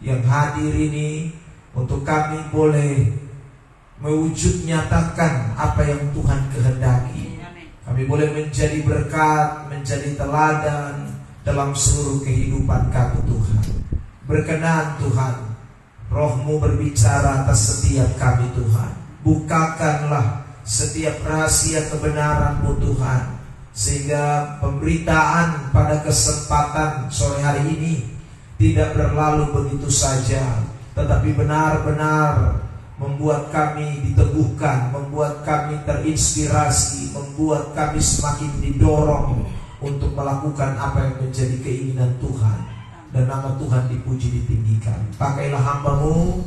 yang hadir ini, untuk kami boleh mewujud nyatakan apa yang Tuhan kehendaki. Kami boleh menjadi berkat, menjadi teladan dalam seluruh kehidupan kami Tuhan. Berkenan Tuhan, Roh-Mu berbicara atas setiap kami Tuhan. Bukakanlah setiap rahasia kebenaran-Mu Tuhan, sehingga pemberitaan pada kesempatan sore hari ini tidak berlalu begitu saja, tetapi benar-benar membuat kami diteguhkan, membuat kami terinspirasi, membuat kami semakin didorong untuk melakukan apa yang menjadi keinginan Tuhan. Dan nama Tuhan dipuji, ditinggikan. Pakailah hamba-Mu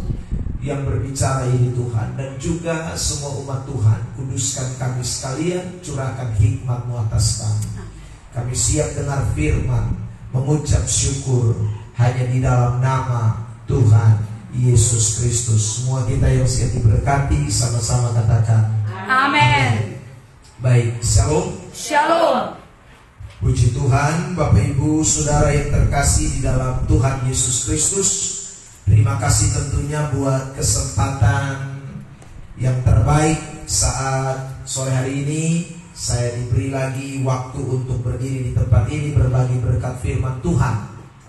yang berbicara ini Tuhan, dan juga semua umat Tuhan. Kuduskan kami sekalian, curahkan hikmat-Mu atas kami. Kami siap dengar firman, mengucap syukur hanya di dalam nama Tuhan Yesus Kristus. Semua kita yang siap diberkati, sama-sama katakan amin. Baik, shalom. Shalom. Puji Tuhan, Bapak Ibu Saudara yang terkasih di dalam Tuhan Yesus Kristus. Terima kasih tentunya buat kesempatan yang terbaik saat sore hari ini saya diberi lagi waktu untuk berdiri di tempat ini berbagi berkat firman Tuhan.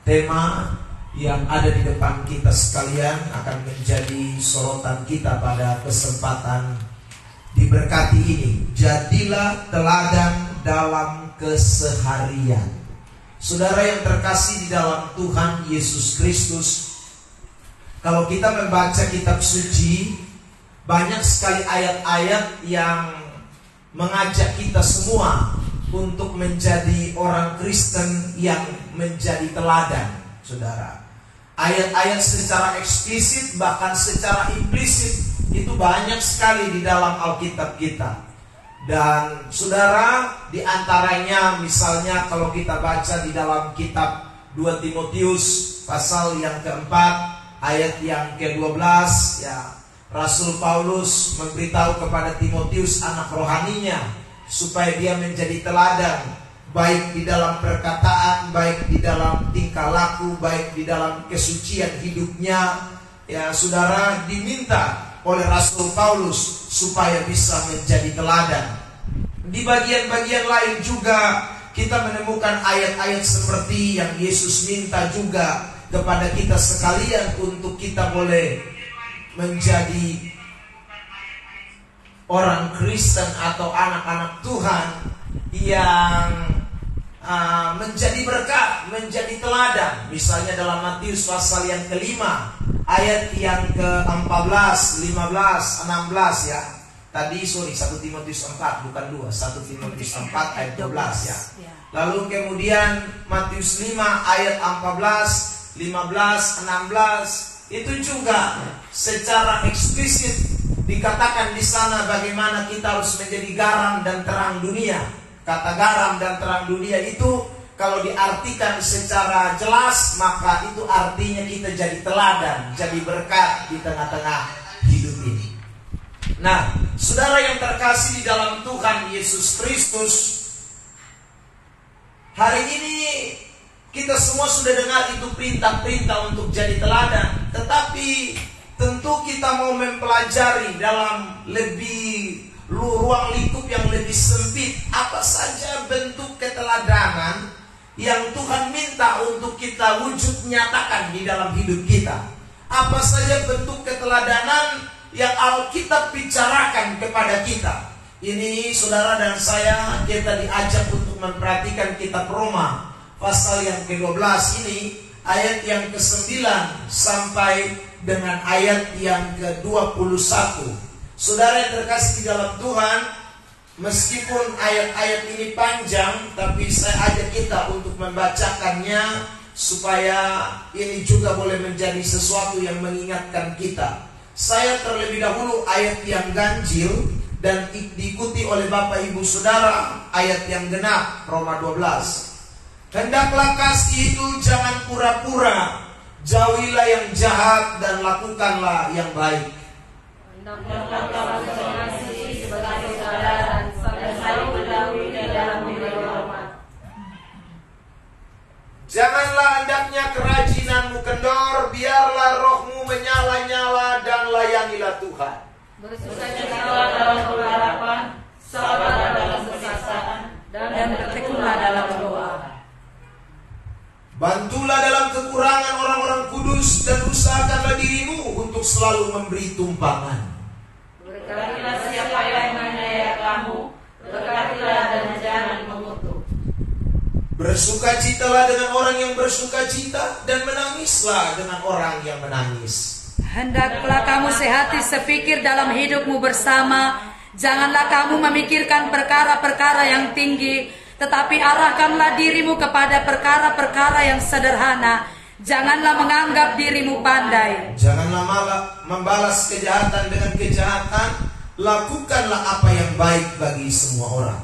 Tema yang ada di depan kita sekalian akan menjadi sorotan kita pada kesempatan diberkati ini. Jadilah teladan dalam keseharian. Saudara yang terkasih di dalam Tuhan Yesus Kristus, kalau kita membaca kitab suci, banyak sekali ayat-ayat yang mengajak kita semua untuk menjadi orang Kristen yang menjadi teladan, saudara. Ayat-ayat secara eksplisit bahkan secara implisit itu banyak sekali di dalam Alkitab kita. Dan saudara, di antaranya misalnya kalau kita baca di dalam kitab 2 Timotius pasal yang keempat ayat yang ke-12, ya, Rasul Paulus memberitahu kepada Timotius anak rohaninya supaya dia menjadi teladan, baik di dalam perkataan, baik di dalam tingkah laku, baik di dalam kesucian hidupnya. Ya, saudara, diminta oleh Rasul Paulus supaya bisa menjadi teladan. Di bagian-bagian lain juga kita menemukan ayat-ayat seperti yang Yesus minta juga kepada kita sekalian untuk kita boleh menjadi orang Kristen atau anak-anak Tuhan yang menjadi berkat, menjadi teladan. Misalnya dalam Matius pasal yang kelima ayat yang ke-14, 15, 16 ya. Tadi 1 Timotius 4 bukan 2, 1 Timotius 4 ayat 12 ya. Lalu kemudian Matius 5 ayat 14, 15, 16 itu juga secara eksplisit dikatakan di sana bagaimana kita harus menjadi garam dan terang dunia. Kata garam dan terang dunia itu kalau diartikan secara jelas, maka itu artinya kita jadi teladan, jadi berkat di tengah-tengah hidup ini. Nah, saudara yang terkasih di dalam Tuhan Yesus Kristus, hari ini kita semua sudah dengar itu perintah-perintah untuk jadi teladan. Tetapi tentu kita mau mempelajari dalam lebih ruang lingkup yang lebih sempit, apa saja bentuk keteladanan yang Tuhan minta untuk kita wujud nyatakan di dalam hidup kita. Apa saja bentuk keteladanan yang Alkitab bicarakan kepada kita. Ini saudara dan saya, kita diajak untuk memperhatikan kitab Roma pasal yang ke-12 ini, ayat yang ke-9 sampai dengan ayat yang ke-21. Saudara yang terkasih di dalam Tuhan, meskipun ayat-ayat ini panjang, tapi saya ajak kita untuk membacakannya supaya ini juga boleh menjadi sesuatu yang mengingatkan kita. Saya terlebih dahulu ayat yang ganjil dan diikuti oleh Bapak Ibu Saudara ayat yang genap, Roma 12. Hendaklah kasih itu jangan pura-pura, jauhilah yang jahat dan lakukanlah yang baik. Hendaklah kasih sebagai saudara dan saling mendahului dalam memberi hormat. Janganlah hendaknya kerajinanmu kendor, biarlah Bersukacitalah dalam pengharapan, sabarlah dalam kesaksian, dan bertekunlah dalam doa. Bantulah dalam kekurangan orang-orang kudus dan usahakanlah dirimu untuk selalu memberi tumpangan. Berkatilah siapa yang menganiaya kamu, berkatilah dan jangan mengutuk. Bersukacitalah dengan orang yang bersukacita dan menangislah dengan orang yang menangis. Hendaklah kamu sehati sepikir dalam hidupmu bersama. Janganlah kamu memikirkan perkara-perkara yang tinggi, tetapi arahkanlah dirimu kepada perkara-perkara yang sederhana. Janganlah menganggap dirimu pandai. Janganlah malah membalas kejahatan dengan kejahatan. Lakukanlah apa yang baik bagi semua orang.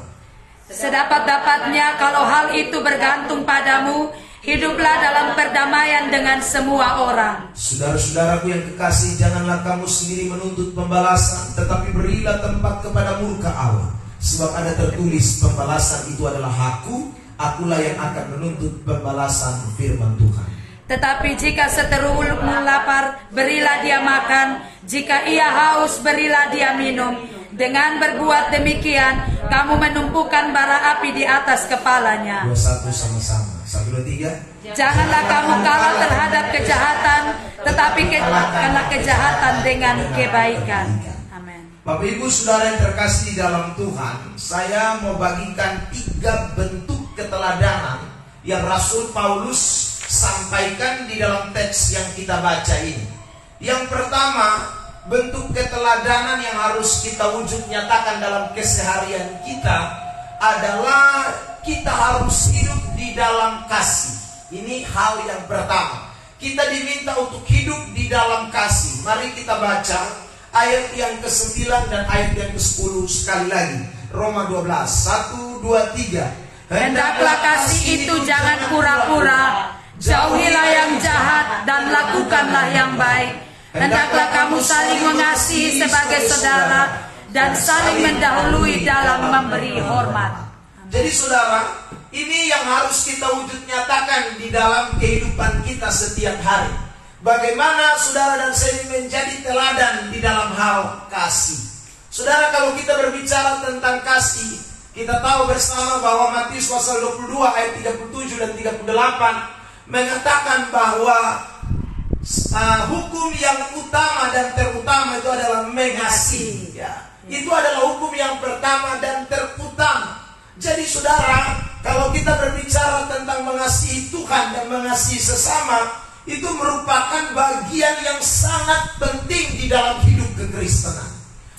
Sedapat-dapatnya kalau hal itu bergantung padamu, hiduplah dalam perdamaian dengan semua orang. Saudara-saudaraku yang kekasih, janganlah kamu sendiri menuntut pembalasan, tetapi berilah tempat kepada murka Allah. Sebab ada tertulis, pembalasan itu adalah hakku, akulah yang akan menuntut pembalasan, firman Tuhan. Tetapi jika seterumu lapar, berilah dia makan. Jika ia haus, berilah dia minum. Dengan berbuat demikian, kamu menumpukan bara api di atas kepalanya. 21 sama-sama. 1, 2, 3. Janganlah kamu kalah terhadap kejahatan, tetapi kalahkanlah kejahatan dengan kebaikan. Amin. Bapak Ibu Saudara yang terkasih dalam Tuhan, saya mau bagikan 3 bentuk keteladanan yang Rasul Paulus sampaikan di dalam teks yang kita baca ini. Yang pertama, bentuk keteladanan yang harus kita wujud nyatakan dalam keseharian kita adalah kita harus hidup di dalam kasih. Ini hal yang pertama. Kita diminta untuk hidup di dalam kasih. Mari kita baca ayat yang ke-9 dan ayat yang ke-10 sekali lagi. Roma 12, 1, 2, 3. Hendaklah kasih itu jangan pura-pura. Jauhilah yang jahat dan lakukanlah yang baik. Hendaklah kamu saling mengasihi sebagai saudara dan saling mendahului dalam memberi hormat. Jadi saudara, ini yang harus kita wujud nyatakan di dalam kehidupan kita setiap hari. Bagaimana saudara dan saya menjadi teladan di dalam hal kasih. Saudara, kalau kita berbicara tentang kasih, kita tahu bersama bahwa Matius pasal 22 ayat 37 dan 38 mengatakan bahwa hukum yang utama dan terutama itu adalah mengasihi. Ya. Itu adalah hukum yang pertama dan terutama. Jadi saudara, kalau kita berbicara tentang mengasihi Tuhan dan mengasihi sesama, itu merupakan bagian yang sangat penting di dalam hidup kekristenan.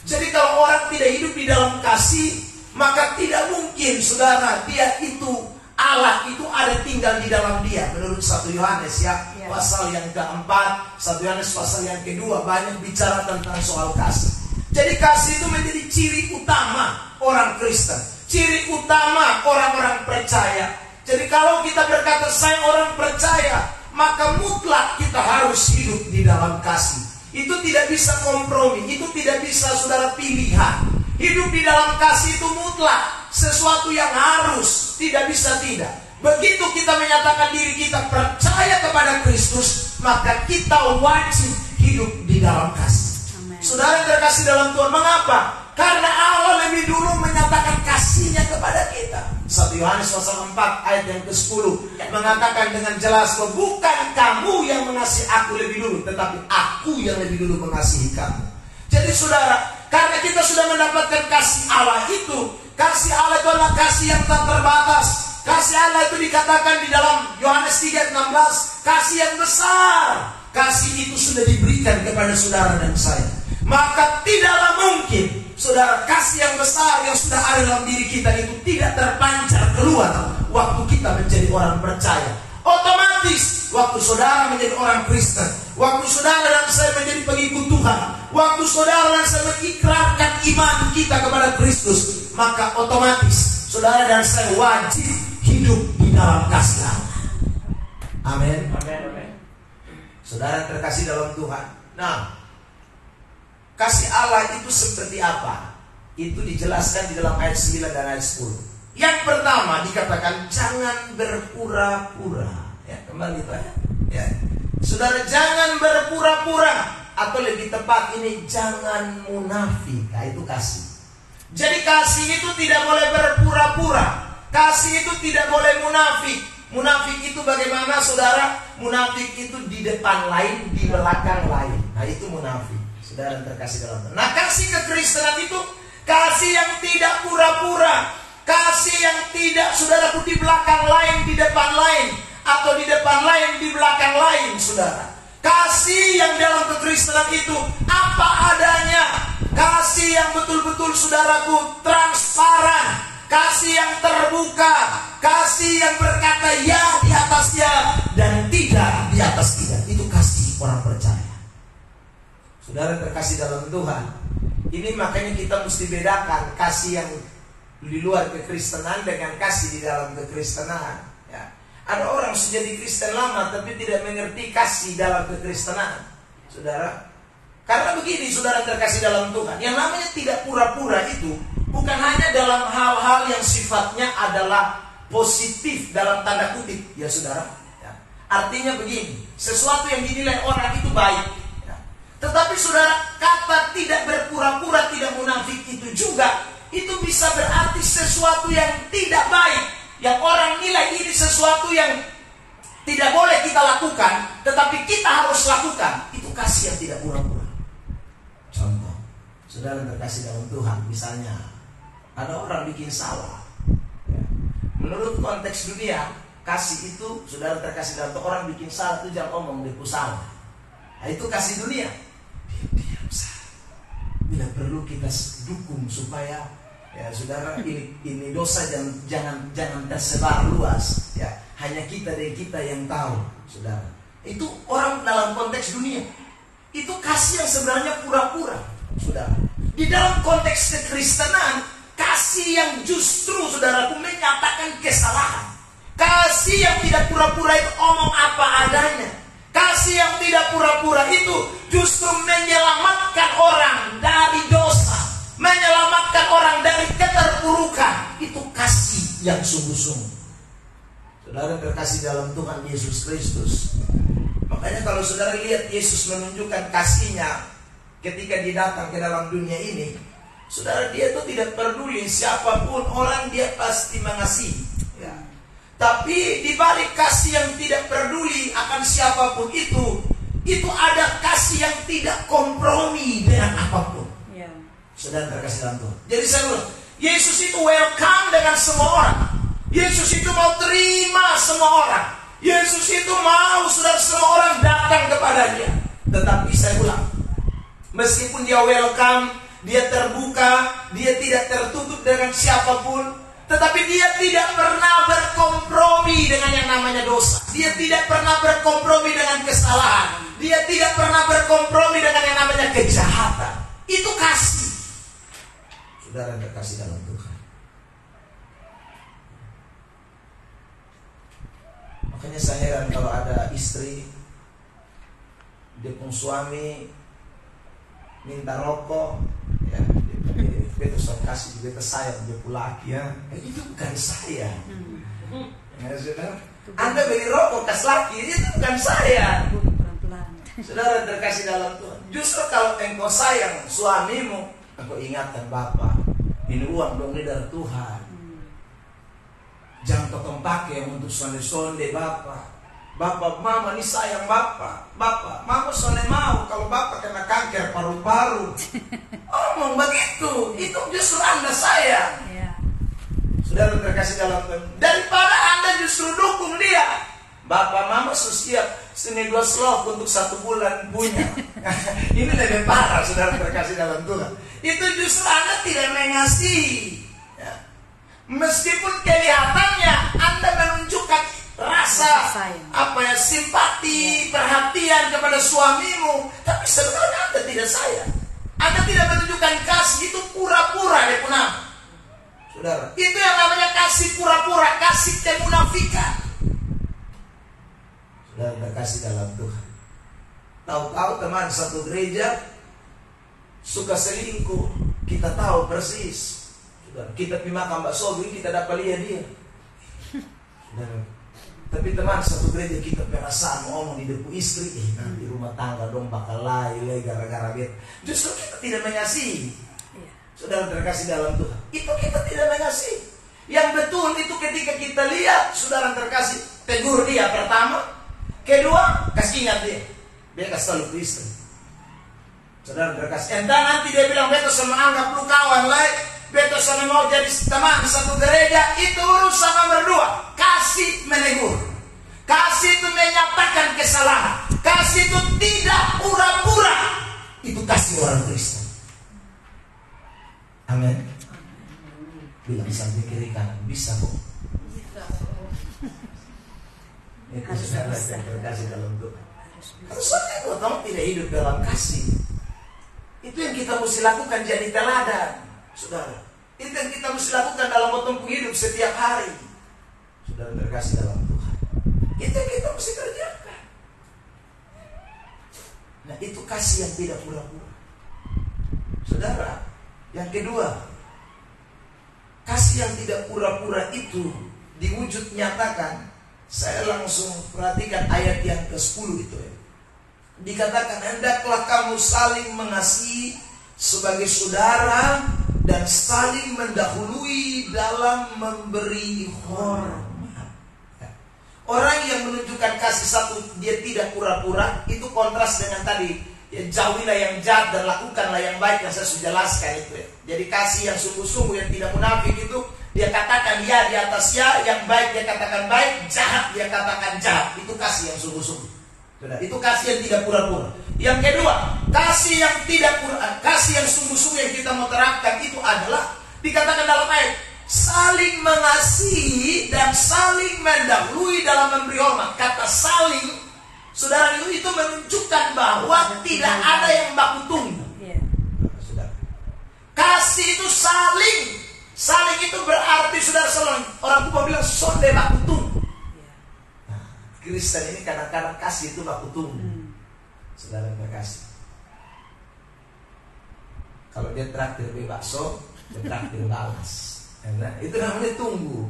Jadi kalau orang tidak hidup di dalam kasih, maka tidak mungkin saudara dia itu Allah itu ada tinggal di dalam dia. Menurut 1 Yohanes pasal yang keempat, 1 Yohanes pasal yang kedua banyak bicara tentang soal kasih. Jadi kasih itu menjadi ciri utama orang Kristen, ciri utama orang-orang percaya. Jadi kalau kita berkata saya orang percaya, maka mutlak kita harus hidup di dalam kasih. Itu tidak bisa kompromi, itu tidak bisa saudara pilihan. Hidup di dalam kasih itu mutlak, sesuatu yang harus, tidak bisa tidak. Begitu kita menyatakan diri kita percaya kepada Kristus, maka kita wajib hidup di dalam kasih. Amen. Saudara yang terkasih dalam Tuhan, mengapa? Karena Allah lebih dulu menyatakan kasih-Nya kepada kita. 1 Yohanes pasal 4 ayat yang ke-10 mengatakan dengan jelas bahwa bukan kamu yang mengasihi aku lebih dulu, tetapi aku yang lebih dulu mengasihi kamu. Jadi saudara, karena kita sudah mendapatkan kasih Allah itu, kasih Allah itu adalah kasih yang tak terbatas. Kasih Allah itu dikatakan di dalam Yohanes 3:16, kasih yang besar. Kasih itu sudah diberikan kepada saudara dan saya. Maka tidaklah mungkin saudara, kasih yang besar yang sudah ada dalam diri kita itu tidak terpancar keluar waktu kita menjadi orang percaya. Otomatis waktu saudara menjadi orang Kristen, waktu saudara dan saya menjadi pengikut Tuhan, waktu saudara dan saya mengikrarkan iman kita kepada Kristus, maka otomatis saudara dan saya wajib hidup di dalam kasih Allah. Amin. Saudara terkasih dalam Tuhan. Nah, kasih Allah itu seperti apa? Itu dijelaskan di dalam ayat 9 dan ayat 10. Yang pertama dikatakan jangan berpura-pura. Ya, kembali Pak. Ya. Saudara, jangan berpura-pura. atau lebih tepat ini, jangan munafik. Nah, itu kasih. Jadi kasih itu tidak boleh berpura-pura. Kasih itu tidak boleh munafik. Munafik itu bagaimana saudara? Munafik itu di depan lain, di belakang lain. Nah, itu munafik. Saudara yang terkasih dalam Tuhan. Nah, kasih kekristenan itu kasih yang tidak pura-pura. Kasih yang tidak, saudaraku, di belakang lain, di depan lain, atau di depan lain, di belakang lain, saudara. Kasih yang dalam kekristenan itu apa adanya. Kasih yang betul-betul, saudaraku, transparan. Kasih yang terbuka. Kasih yang berkata ya di atas ya dan tidak di atas tidak. Itu kasih orang percaya. Saudara terkasih dalam Tuhan. Ini makanya kita mesti bedakan kasih yang di luar kekristenan dengan kasih di dalam kekristenan. Ya. Ada orang sudah di Kristen lama tapi tidak mengerti kasih dalam kekristenan, saudara. Karena begini, saudara terkasih dalam Tuhan, yang namanya tidak pura-pura itu bukan hanya dalam hal-hal yang sifatnya adalah positif dalam tanda kutip, ya saudara. Ya. Artinya begini, sesuatu yang dinilai orang itu baik. Ya. Tetapi saudara, kata tidak berpura-pura, tidak munafik itu juga, itu bisa berarti sesuatu yang tidak baik. Yang orang nilai ini sesuatu yang tidak boleh kita lakukan, tetapi kita harus lakukan. Itu kasih yang tidak pura-pura. Contoh, saudara terkasih dalam Tuhan, misalnya ada orang bikin salah. Ya. Menurut konteks dunia, kasih itu, saudara terkasih dalam Tuhan, orang bikin salah itu jangan omong dia salah. Nah, itu kasih dunia. Diam saja. Bila perlu kita dukung supaya, ya saudara, ini dosa jangan tersebar luas. Ya, hanya kita dan kita yang tahu, saudara. Itu orang dalam konteks dunia. Itu kasih yang sebenarnya pura-pura, saudara. Di dalam konteks kekristenan, kasih yang justru, saudaraku, menyatakan kesalahan. Kasih yang tidak pura-pura itu omong apa adanya. Kasih yang tidak pura-pura itu justru menyelamatkan orang dari dosa, menyelamatkan orang dari keterpurukan. Itu kasih yang sungguh-sungguh. Saudara terkasih dalam Tuhan Yesus Kristus. Makanya kalau saudara lihat Yesus menunjukkan kasihnya ketika dia datang ke dalam dunia ini, saudara, dia itu tidak peduli siapapun orang, dia pasti mengasihi. Ya. Tapi di balik kasih yang tidak peduli akan siapapun itu ada kasih yang tidak kompromi dengan apapun. Ya. Saudara terkasih dalam Tuhan. Jadi saya bilang, Yesus itu welcome dengan semua orang. Yesus itu mau terima semua orang. Yesus itu mau saudara semua orang datang kepada dia. Tetapi saya ulang, meskipun dia welcome, dia terbuka, dia tidak tertutup dengan siapapun, tetapi dia tidak pernah berkompromi dengan yang namanya dosa. Dia tidak pernah berkompromi dengan kesalahan. Dia tidak pernah berkompromi dengan yang namanya kejahatan. Itu kasih. Saudara terkasih dalam Tuhan. Makanya saya heran kalau ada istri, dia pun suami minta rokok, ya, dia terus kasih juga ke saya, dia laki ya, itu bukan saya. Ya, saudara, Anda beli rokok kas laki, itu bukan saya. Saudara terkasih dalam Tuhan. Justru kalau engkau sayang suamimu, engkau ingatkan Bapak, ini uang dong dari Tuhan. Jangan potong pakai untuk sonde-sonde Bapak. Bapak, Mama ini sayang Bapak. Bapak, Mama sonde mau kalau Bapak kena kanker paru-paru. Omong begitu, itu justru Anda sayang. Saudara terkasih dalam Tuhan. Daripada Anda justru dukung dia. Bapak, Mama siap sini 2 slot untuk 1 bulan punya. Ini lebih parah, saudara terkasih dalam Tuhan. Itu justru Anda tidak mengasihi. Meskipun kelihatannya Anda menunjukkan rasa simpati, perhatian kepada suamimu, tapi sebenarnya Anda tidak sayang. Anda tidak menunjukkan kasih, itu pura-pura dia pun. Saudara, itu yang namanya kasih pura-pura, kasih kemunafikan. Saudara terkasih dalam Tuhan. Tahu-tahu teman satu gereja suka selingkuh, kita tahu persis. Kita pergi makan bakso, kita dapat lihat dia. Tapi teman, satu gereja kita perasaan ngomong di depan istri, nanti rumah tangga dong bakal lay gara-gara bet. Justru kita tidak mengasihi. Saudara terkasih dalam Tuhan, itu kita tidak mengasihi. Yang betul itu ketika kita lihat saudara terkasih, tegur dia pertama, kedua kasih ingat dia kasih tahu ke istri. Saudara terkasih, entah nanti dia bilang beto sama anggap lu kawan lain, beto sama mau jadi teman satu gereja, itu urusan nomor 2. Kasih menegur, kasih itu menyatakan kesalahan, kasih itu tidak pura-pura. Itu kasih orang Kristen. Amin. Bilang sampai kiri kanan, bisa kok. Itu saudara yang terkasih dalam Tuhan. Soalnya kalau kamu tidak hidup dalam kasih, itu yang kita mesti lakukan, jadi teladan, saudara. Itu yang kita mesti lakukan dalam potong hidup setiap hari. Saudara terkasih dalam Tuhan, itu yang kita mesti kerjakan. Nah, itu kasih yang tidak pura-pura. Saudara, yang kedua, kasih yang tidak pura-pura itu diwujud nyatakan. Saya langsung perhatikan ayat yang ke-10 itu ya. Dikatakan, hendaklah kamu saling mengasihi sebagai saudara dan saling mendahului dalam memberi hormat. Orang yang menunjukkan kasih satu, dia tidak pura-pura, itu kontras dengan tadi, ya, jauhilah yang jahat dan lakukanlah yang baik, yang saya sudah jelaskan itu ya. Jadi kasih yang sungguh-sungguh, yang tidak munafik itu, dia katakan ya di atas ya, yang baik dia katakan baik, jahat dia katakan jahat. Itu kasih yang sungguh-sungguh. Itu kasih yang tidak pura-pura. Yang kedua, kasih yang tidak pura, kasih yang sungguh-sungguh yang kita mau terapkan itu adalah dikatakan dalam ayat, saling mengasihi dan saling mendahului dalam memberi hormat. Kata saling, saudara, itu menunjukkan bahwa tidak ada yang baku tunggu. Kasih itu saling. Saling itu berarti saudara selalu, orang tua bilang sonde baku tunggu. Nah, Kristen ini kadang-kadang kasih itu baku tunggu. Saudara terkasih, kalau dia traktir beli bakso, dia traktir balas. Nah, itu namanya tunggu.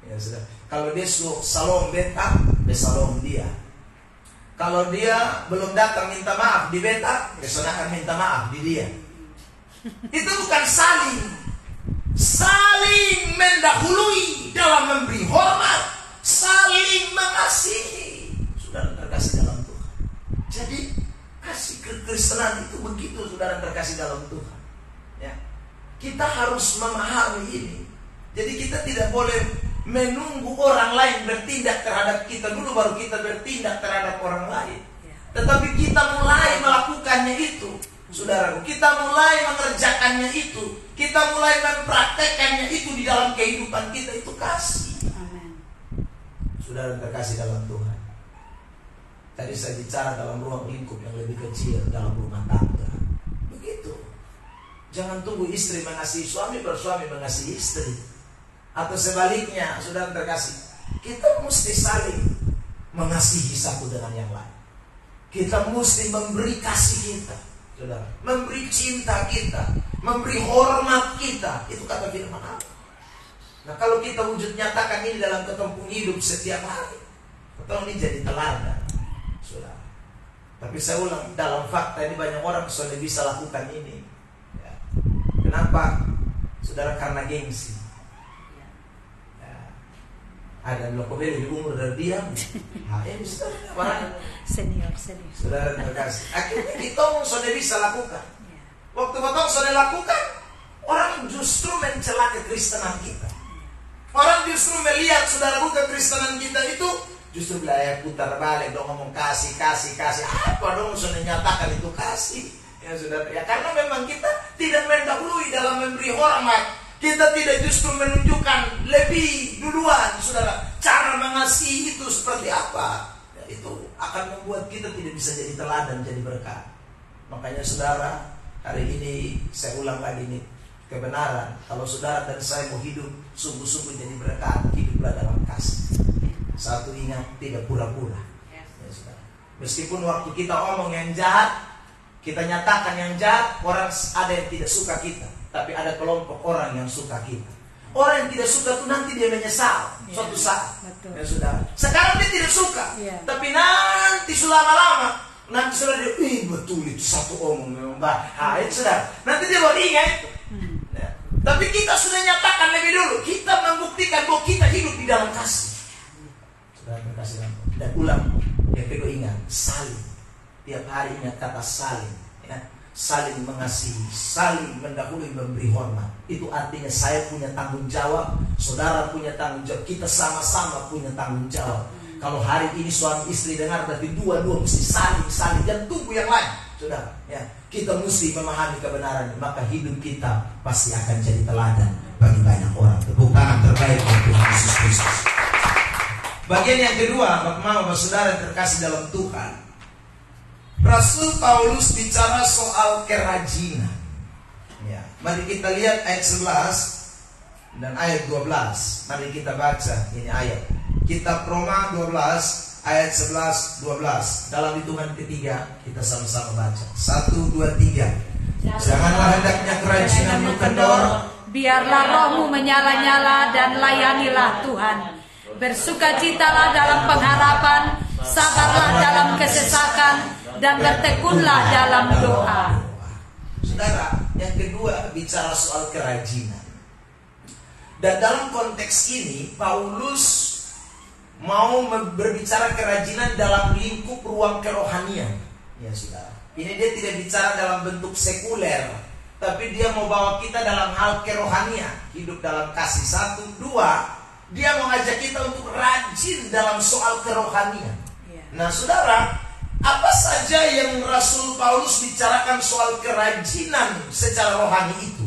Ya, saudara. Kalau dia salom beta, dia salom dia. Kalau dia belum datang minta maaf di beta, dia akan minta maaf di dia. Itu bukan saling. Saling mendahului dalam memberi hormat, saling mengasihi. Saudara terkasih dalam Tuhan. Jadi kasih kekristenan itu begitu, saudara terkasih dalam Tuhan ya. Kita harus memahami ini. Jadi kita tidak boleh menunggu orang lain bertindak terhadap kita dulu baru kita bertindak terhadap orang lain. Tetapi kita mulai melakukannya itu, saudaraku, kita mulai mengerjakannya itu, kita mulai mempraktekannya itu di dalam kehidupan kita, itu kasih. Amen. Saudara terkasih dalam Tuhan. Tadi saya bicara dalam ruang lingkup yang lebih kecil, dalam rumah tangga. Begitu. Jangan tunggu istri mengasihi suami, baru suami mengasihi istri. Atau sebaliknya, saudara terkasih, kita mesti saling mengasihi satu dengan yang lain. Kita mesti memberi kasih kita, saudara, memberi cinta kita, memberi hormat kita. Itu kata firman Allah. Nah, kalau kita wujud nyatakan ini dalam ketempung hidup setiap hari, atau ini jadi teladan, saudara. Tapi saya ulang, dalam fakta ini banyak orang sudah bisa lakukan ini ya. Kenapa? Saudara, karena gengsi ya. Ada lokobeli di umur dari diam. Senior. Saudara terkasih, akhirnya kita sudah bisa lakukan. Waktu potong sudah lakukan, orang justru mencela kekristenan kita. Orang justru melihat saudara kekristenan kita itu justru bilang putar balik dong, ngomong kasih. Apa dong sudah nyatakan itu kasih? Ya saudara, ya karena memang kita tidak mendahului dalam memberi hormat. Kita tidak justru menunjukkan lebih duluan, saudara, cara mengasihi itu seperti apa. Ya, itu akan membuat kita tidak bisa jadi teladan, jadi berkat. Makanya saudara, hari ini saya ulang lagi nih, kebenaran. Kalau saudara dan saya mau hidup sungguh-sungguh jadi berkat, hiduplah dalam kasih. Satu, ingat, tidak pura-pura ya, saudara. Meskipun waktu kita omong yang jahat, kita nyatakan yang jahat, orang ada yang tidak suka kita, tapi ada kelompok orang yang suka kita. Orang yang tidak suka tuh nanti dia menyesal suatu saat. Betul. Ya sudah. Sekarang dia tidak suka, tapi nanti lama-lama, nanti sudah dia, betul itu satu omong memang baik. Sudah. Nanti dia baru ingat itu. Ya. Tapi kita sudah nyatakan lebih dulu. Kita membuktikan bahwa kita hidup di dalam kasih. Sudah kasih dan ulang. Yang kedua ingat, saling. Tiap hari ingat kata saling. Ya. Saling mengasihi, saling mendahului, memberi hormat. Itu artinya saya punya tanggung jawab, saudara punya tanggung jawab, kita sama-sama punya tanggung jawab. Kalau hari ini suami istri dengar, berarti dua-dua mesti saling, jangan tunggu yang lain. Saudara, ya, kita mesti memahami kebenaran, maka hidup kita pasti akan jadi teladan bagi banyak orang. Tepuk tangan terbaik untuk Yesus Kristus. Bagian yang kedua, Bapak-Bapak saudara yang terkasih dalam Tuhan, Rasul Paulus bicara soal kerajinan. Ya, mari kita lihat ayat 11 dan ayat 12. Mari kita baca ini ayat. Kitab Roma 12 ayat 11 12. Dalam hitungan ketiga kita sama-sama baca. 1 2 3. Janganlah hendaknya kerajinanmu kendor, biarlah rohmu menyala-nyala dan layanilah Tuhan. Bersukacitalah dalam pengharapan, sabarlah dalam kesesakan, dan bertekunlah dalam doa. Saudara, yang kedua bicara soal kerajinan. Dan dalam konteks ini Paulus mau berbicara kerajinan dalam lingkup ruang kerohanian. Ya saudara, ini dia tidak bicara dalam bentuk sekuler, tapi dia mau bawa kita dalam hal kerohanian, hidup dalam kasih. 1, 2, dia mau ngajak kita untuk rajin dalam soal kerohanian. Nah saudara, apa saja yang Rasul Paulus bicarakan soal kerajinan secara rohani itu?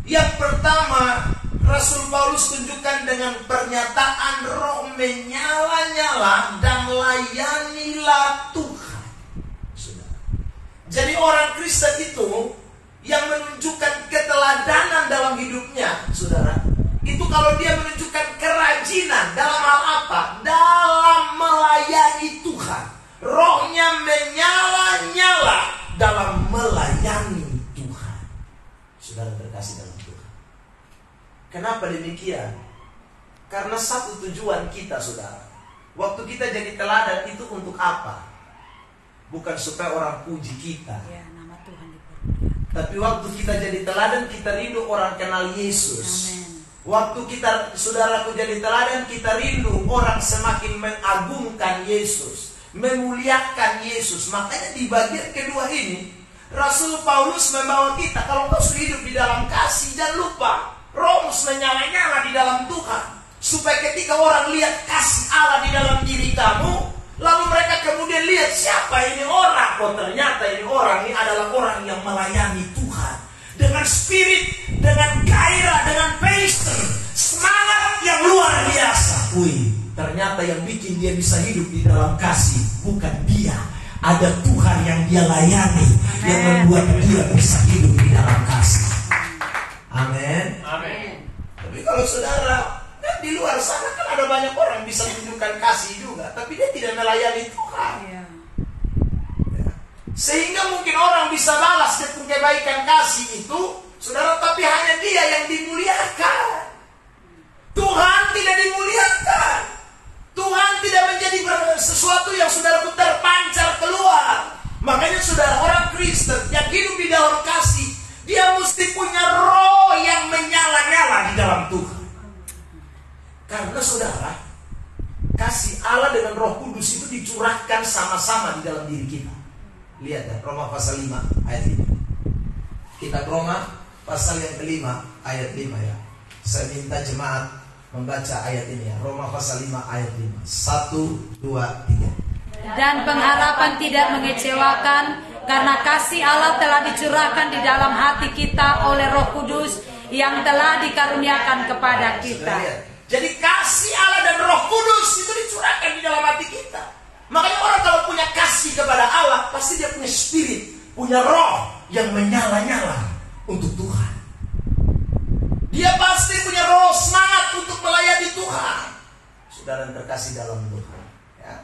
Yang pertama, Rasul Paulus tunjukkan dengan pernyataan roh menyala-nyala dan layanilah Tuhan. Saudara. Jadi orang Kristen itu yang menunjukkan keteladanan dalam hidupnya, saudara, itu kalau dia menunjukkan kerajinan dalam hal apa? Dalam melayani Tuhan. Rohnya menyala-nyala dalam melayani Tuhan. Saudara terkasih dalam Tuhan. Kenapa demikian? Karena satu tujuan kita, saudara. Waktu kita jadi teladan itu untuk apa? Bukan supaya orang puji kita. Ya, nama Tuhan dipermuliakan. Tapi waktu kita jadi teladan, kita rindu orang kenal Yesus. Amen. Waktu kita, saudaraku, jadi teladan, kita rindu orang semakin mengagungkan Yesus, memuliakan Yesus. Makanya di bagian kedua ini Rasul Paulus membawa kita, kalau kau hidup di dalam kasih, jangan lupa roh menyala-nyala di dalam Tuhan, supaya ketika orang lihat kasih Allah di dalam diri kamu, lalu mereka kemudian lihat siapa ini orang. Oh ternyata ini orang ini adalah orang yang melayani Tuhan dengan spirit, dengan gairah, dengan passion, semangat yang luar biasa. Ternyata yang bikin dia bisa hidup di dalam kasih bukan dia, ada Tuhan yang dia layani, yang membuat dia bisa hidup di dalam kasih. Amin. Amin. Tapi kalau saudara, kan di luar sana kan ada banyak orang bisa menunjukkan kasih juga, tapi dia tidak melayani Tuhan. Ya. Sehingga mungkin orang bisa balas kebaikan kasih itu, saudara, tapi hanya dia yang dimuliakan. Tuhan tidak dimuliakan. Tuhan tidak menjadi sesuatu yang saudara terpancar keluar. Makanya saudara, orang Kristen yang hidup di dalam kasih, dia mesti punya roh yang menyala-nyala di dalam Tuhan. Karena saudara, kasih Allah dengan Roh Kudus itu dicurahkan sama-sama di dalam diri kita. Lihat ya, Roma pasal 5 ayat 5. Kitab Roma pasal yang kelima ayat 5 ya. Saya minta jemaat membaca ayat ini ya. Roma pasal 5 ayat 5. 1, 2, 3. Dan pengharapan tidak mengecewakan, karena kasih Allah telah dicurahkan di dalam hati kita oleh Roh Kudus yang telah dikaruniakan kepada kita. Jadi kasih Allah dan Roh Kudus itu dicurahkan di dalam hati kita. Makanya orang kalau punya kasih kepada Allah, pasti dia punya spirit, punya roh yang menyala-nyala untuk Tuhan. Dia pasti punya roh semangat untuk melayani Tuhan. Saudara yang terkasih dalam Tuhan ya.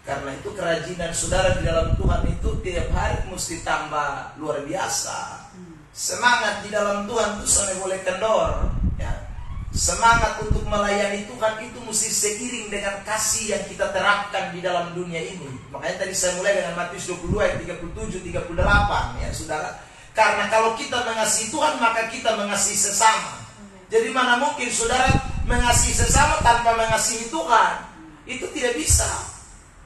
Karena itu kerajinan saudara di dalam Tuhan itu tiap hari mesti tambah luar biasa. Semangat di dalam Tuhan itu sampai boleh kendor ya. semangat untuk melayani Tuhan itu mesti seiring dengan kasih yang kita terapkan di dalam dunia ini. Makanya tadi saya mulai dengan Matius 22 ayat 37-38 ya saudara. Karena kalau kita mengasihi Tuhan maka kita mengasihi sesama. Jadi mana mungkin saudara mengasihi sesama tanpa mengasihi Tuhan? Itu tidak bisa.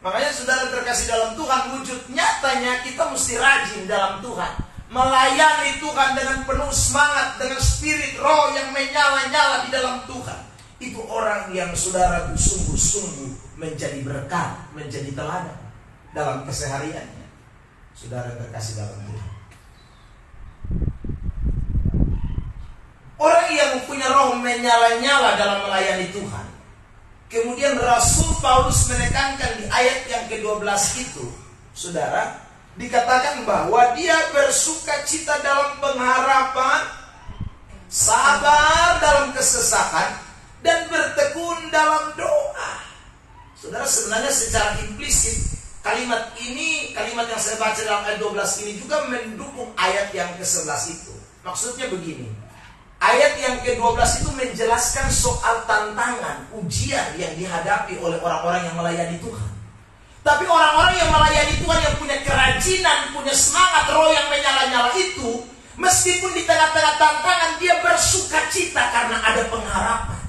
Makanya saudara terkasih dalam Tuhan, wujud nyatanya kita mesti rajin dalam Tuhan, melayani Tuhan dengan penuh semangat, dengan spirit roh yang menyala-nyala di dalam Tuhan. Itu orang yang saudara sungguh-sungguh menjadi berkat, menjadi teladan dalam kesehariannya. Saudara terkasih dalam Tuhan, orang yang punya roh menyala-nyala dalam melayani Tuhan. Kemudian Rasul Paulus menekankan di ayat yang ke-12 itu, saudara, dikatakan bahwa dia bersuka cita dalam pengharapan, sabar dalam kesesakan, dan bertekun dalam doa. Saudara, sebenarnya secara implisit kalimat ini, kalimat yang saya baca dalam ayat 12 ini juga mendukung ayat yang ke-11 itu. Maksudnya begini, ayat yang ke-12 itu menjelaskan soal tantangan, ujian yang dihadapi oleh orang-orang yang melayani Tuhan. Tapi orang-orang yang melayani Tuhan, yang punya kerajinan, punya semangat roh yang menyala-nyala itu, meskipun di tengah-tengah tantangan, dia bersuka cita karena ada pengharapan.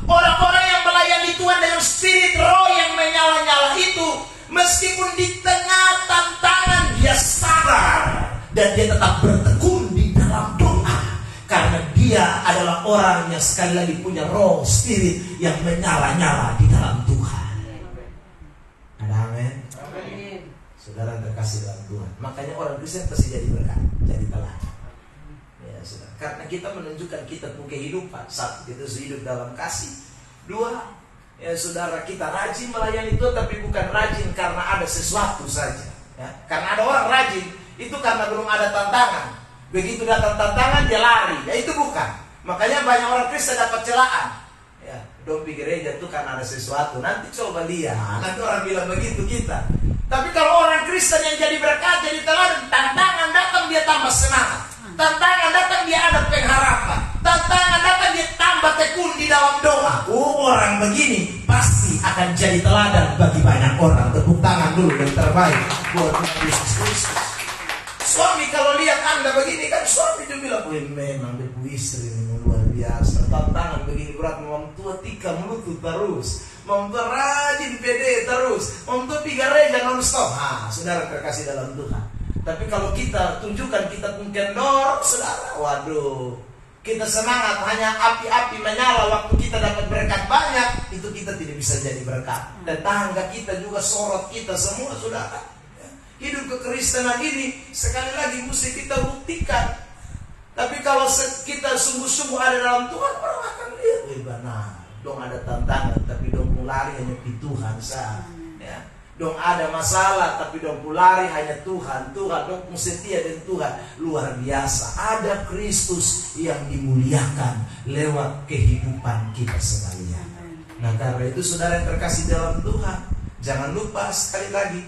Orang-orang yang melayani Tuhan dengan spirit roh yang menyala-nyala itu, meskipun di tengah tantangan, dia sabar dan dia tetap bertekun di dalam doa. Karena dia adalah orang yang sekali lagi punya roh, spirit yang menyala-nyala di dalam Tuhan. Ada amin? Amin. Saudara terkasih dalam Tuhan. Makanya orang Kristen pasti jadi berkat, jadi teladan. Ya, saudara. Karena kita menunjukkan kita punya kehidupan. Satu, kita hidup dalam kasih. Dua, ya saudara, kita rajin melayani Tuhan, tapi bukan rajin karena ada sesuatu saja. Ya. Karena ada orang rajin, itu karena belum ada tantangan. Begitu datang tantangan dia lari, ya itu bukan. Makanya banyak orang Kristen dapat celaan. Ya, dong pikir gereja itu karena ada sesuatu. Nanti coba lihat, nanti orang bilang begitu kita. Tapi kalau orang Kristen yang jadi berkat, jadi teladan, tantangan datang dia tambah semangat. Tantangan datang dia ada pengharapan. Tantangan datang dia tambah tekun di dalam doa. Orang begini pasti akan jadi teladan bagi banyak orang. Tepuk tangan dulu yang terbaik buat Yesus Kristus. Suami kalau lihat Anda begini kan suami dia bilang, memang debu istri ini luar biasa. Tantangan begini berat, mau tua tika melutut terus, mau tua rajin pede terus, mau tua pi gereja non stop. Saudara terkasih dalam Tuhan. Tapi kalau kita tunjukkan kita pun kendor, saudara, waduh, kita semangat hanya api-api menyala waktu kita dapat berkat banyak, itu kita tidak bisa jadi berkat. Tetangga kita juga sorot kita semua, saudara. Hidup kekristenan ini sekali lagi mesti kita buktikan. Tapi kalau kita sungguh-sungguh ada dalam Tuhan, orang akan lihat, benar, dong ada tantangan, tapi dong lari hanya di Tuhan sah. Ya. Dong ada masalah, tapi dong lari hanya Tuhan. Tuhan dong setia dengan Tuhan, luar biasa. Ada Kristus yang dimuliakan lewat kehidupan kita sekalian. Nah karena itu saudara yang terkasih dalam Tuhan, jangan lupa sekali lagi,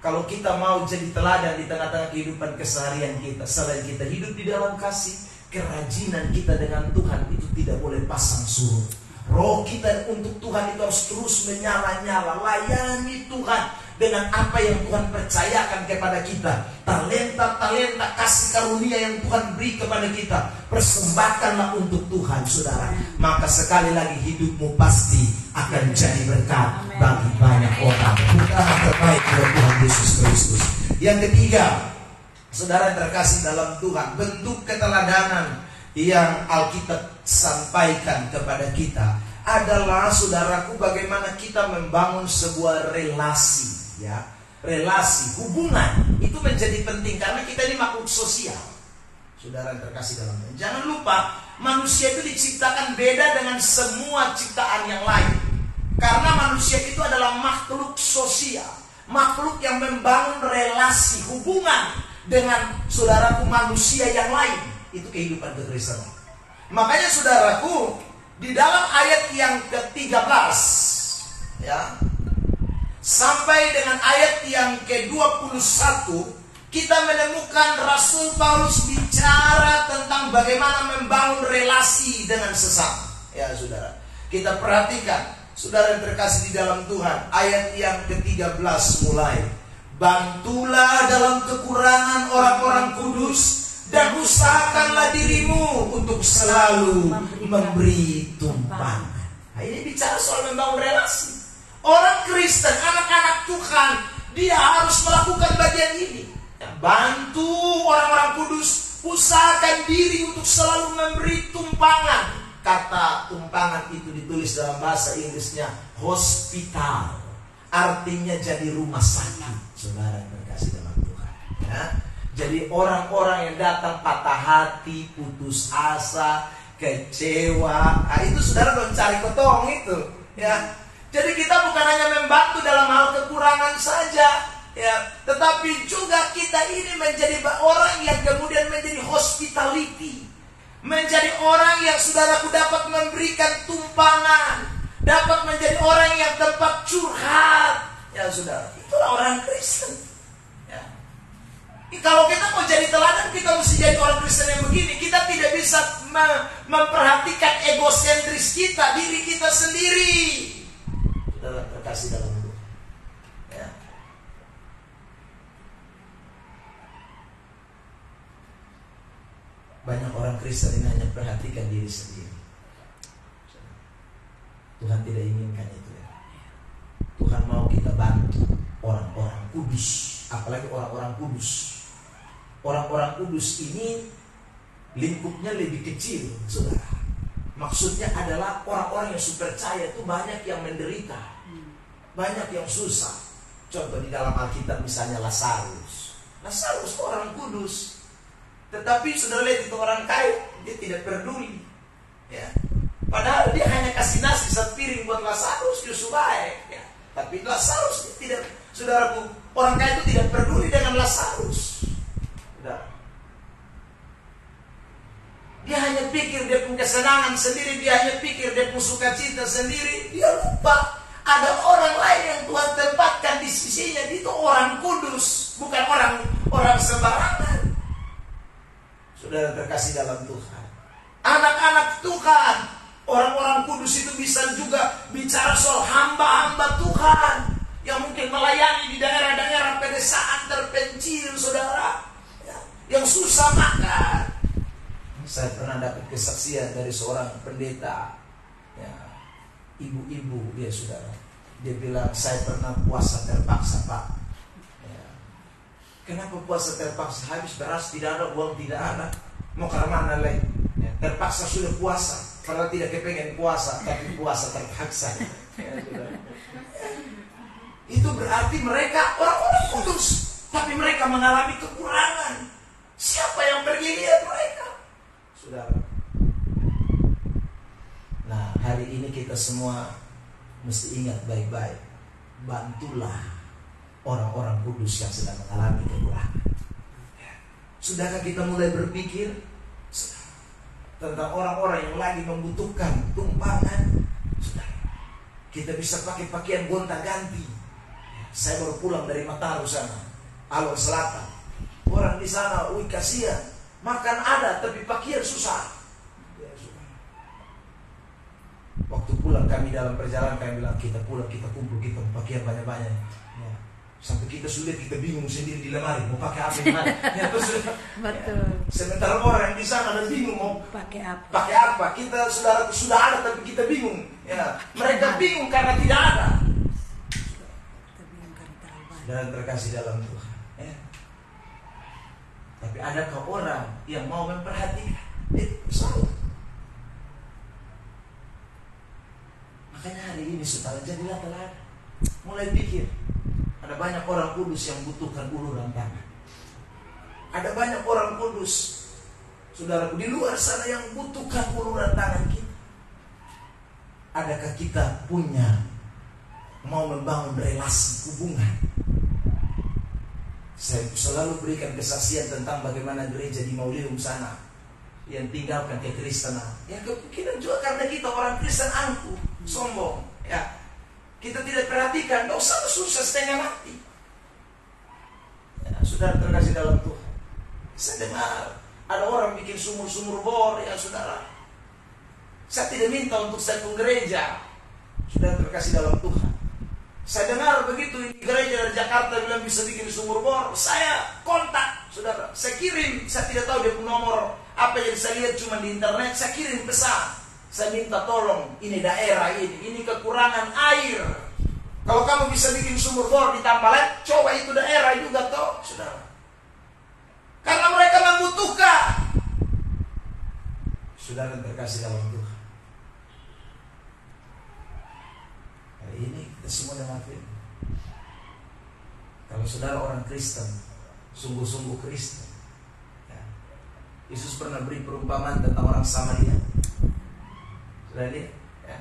kalau kita mau jadi teladan di tengah-tengah kehidupan keseharian kita, selain kita hidup di dalam kasih, kerajinan kita dengan Tuhan itu tidak boleh pasang surut. Roh kita untuk Tuhan itu harus terus menyala-nyala. Layani Tuhan dengan apa yang Tuhan percayakan kepada kita. Talenta-talenta kasih karunia yang Tuhan beri kepada kita, persembahkanlah untuk Tuhan, saudara. Maka sekali lagi hidupmu pasti akan jadi berkat bagi banyak orang. Bukan terbaik buat Tuhan Yesus Kristus. Yang ketiga, saudara yang terkasih dalam Tuhan, bentuk keteladanan yang Alkitab sampaikan kepada kita adalah, saudaraku, bagaimana kita membangun sebuah relasi, ya, relasi, hubungan itu menjadi penting karena kita ini makhluk sosial. Saudara yang terkasih dalam Tuhan, jangan lupa manusia itu diciptakan beda dengan semua ciptaan yang lain. Karena manusia itu adalah makhluk sosial, makhluk yang membangun relasi, hubungan dengan saudaraku manusia yang lain. Itu kehidupan kekristenan. Makanya saudaraku, di dalam ayat yang ke-13 ya, sampai dengan ayat yang ke-21, kita menemukan Rasul Paulus bicara tentang bagaimana membangun relasi dengan sesama, Ya saudara, kita perhatikan, saudara yang terkasih di dalam Tuhan, ayat yang ke-13 mulai. Bantulah dalam kekurangan orang-orang kudus, dan usahakanlah dirimu untuk selalu memberi tumpangan. Nah, ini bicara soal membangun relasi. Orang Kristen, anak-anak Tuhan, dia harus melakukan bagian ini. Bantu orang-orang kudus, usahakan diri untuk selalu memberi tumpangan. Kata tumpangan itu ditulis dalam bahasa Inggrisnya hospital, artinya jadi rumah sakit. Saudara yang terkasih dalam Tuhan, ya. Jadi orang-orang yang datang patah hati, putus asa, kecewa, nah itu saudara mencari ketong itu, ya. Jadi kita bukan hanya membantu dalam hal kekurangan saja, ya, tetapi juga kita ini menjadi orang yang kemudian menjadi hospitality. Menjadi orang yang saudaraku dapat memberikan tumpangan, dapat menjadi orang yang tempat curhat. Ya saudara, itulah orang Kristen. Ya. Kalau kita mau jadi teladan, kita mesti jadi orang Kristen yang begini. Kita tidak bisa memperhatikan egosentris kita, diri kita sendiri. Saudara terkasih dalam Tuhan. Ya. Banyak orang Kristen ini hanya perhatikan diri sendiri. Tuhan tidak inginkan itu, ya. Tuhan mau kita bantu orang-orang kudus, apalagi orang-orang kudus. Orang-orang kudus ini lingkupnya lebih kecil, saudara. Maksudnya adalah orang-orang yang percaya itu banyak yang menderita, banyak yang susah. Contoh di dalam Alkitab misalnya Lazarus. Lazarus orang kudus. Tetapi saudara lihat itu orang kaya, dia tidak peduli, ya. Padahal dia hanya kasih nasi sepiring buat Lazarus, justru baik, ya. Tapi Lazarus tidak, saudaraku, orang kaya itu tidak peduli dengan Lazarus. Saudara. Dia hanya pikir dia punya kesenangan sendiri, dia hanya pikir dia punya sukacita sendiri. Dia lupa ada orang lain yang Tuhan tempatkan di sisinya. Itu orang kudus, bukan orang sembarangan. Saudara terkasih dalam Tuhan, anak-anak Tuhan, orang-orang kudus itu bisa juga bicara soal hamba-hamba Tuhan yang mungkin melayani di daerah-daerah pedesaan terpencil, saudara, ya, yang susah makan. Saya pernah dapat kesaksian dari seorang pendeta, ya, ibu-ibu dia, saudara. Dia bilang, saya pernah puasa terpaksa, Pak. Kenapa puasa terpaksa? Habis beras tidak ada, uang tidak ada. Mau ke mana lagi? Ya, terpaksa sudah puasa. Kalau tidak kepengen puasa, tapi puasa terpaksa. Ya, itu berarti mereka orang-orang kudus, tapi mereka mengalami kekurangan. Siapa yang pergi lihat mereka? Saudara. Nah, hari ini kita semua mesti ingat baik-baik. Bantulah orang-orang kudus yang sedang mengalami kekurangan. Sudahkah kita mulai berpikir tentang orang-orang yang lagi membutuhkan tumpangan? Sudah. Kita bisa pakai pakaian gonta-ganti. Saya baru pulang dari Mataru sana, Alor Selatan. Orang di sana, kasihan. Makan ada, tapi pakaian susah. Ya, sudah. Waktu pulang kami dalam perjalanan, kami bilang kita pulang, kita kumpul, kita pakaian banyak-banyak. Sampai kita sulit, kita bingung sendiri di lemari mau pakai apa yang ada. Ya, terus, betul. Ya. Sementara orang di sana dan bingung mau pakai apa. Pakai apa? Kita sudah ada tapi kita bingung. Ya, mereka bingung karena tidak ada. Dan terkasih dalam Tuhan. Ya. Tapi adakah orang yang mau memperhatikan? Selalu. Makanya hari ini saudara jadilah teladan. Mulai pikir. Ada banyak orang kudus yang butuhkan uluran tangan. Ada banyak orang kudus, saudaraku, di luar sana yang butuhkan uluran tangan kita. Adakah kita punya mau membangun relasi hubungan? Saya selalu berikan kesaksian tentang bagaimana gereja di Maulium sana yang tinggalkan kekristenan. Ya kemungkinan juga karena kita orang Kristen angkuh, sombong, ya. Kita tidak perhatikan, dosa susah setengah mati. Ya, saudara terkasih dalam Tuhan. Saya dengar ada orang bikin sumur-sumur bor, ya saudara. Saya tidak minta untuk satu gereja. Sudah terkasih dalam Tuhan. Saya dengar begitu ini gereja dari Jakarta bilang bisa bikin sumur bor. Saya kontak, saudara. Saya kirim, saya tidak tahu dia punya nomor apa yang saya lihat cuma di internet. Saya kirim pesan. Saya minta tolong, ini daerah ini kekurangan air. Kalau kamu bisa bikin sumur bor di Tambalet, coba itu daerah juga toh, saudara. Karena mereka membutuhkan. Saudara terkasih dalam Tuhan. Hari ini kita semua dengar firman. Kalau saudara orang Kristen, sungguh-sungguh Kristen, ya. Yesus pernah beri perumpamaan tentang orang Samaria. Sudah lihat? Ya.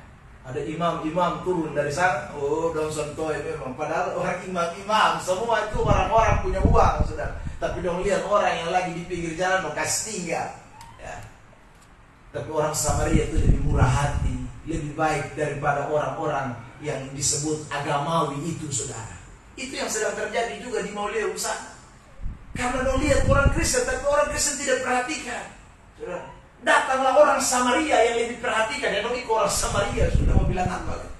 Ada imam-imam turun dari sana. Oh, dong sontoy memang. Padahal orang imam-imam semua itu orang-orang punya uang, saudara. Tapi dong lihat orang yang lagi di pinggir jalan mau kasih tinggal. Ya. Tapi orang Samaria itu lebih murah hati, lebih baik daripada orang-orang yang disebut agamawi itu, saudara. Itu yang sedang terjadi juga di Mauleu sana. Karena dong lihat orang Kristen, tapi orang Kristen tidak perhatikan, saudara. Datanglah orang Samaria yang lebih perhatikan. Dan dong ikut orang Samaria sudah mau bilang apa?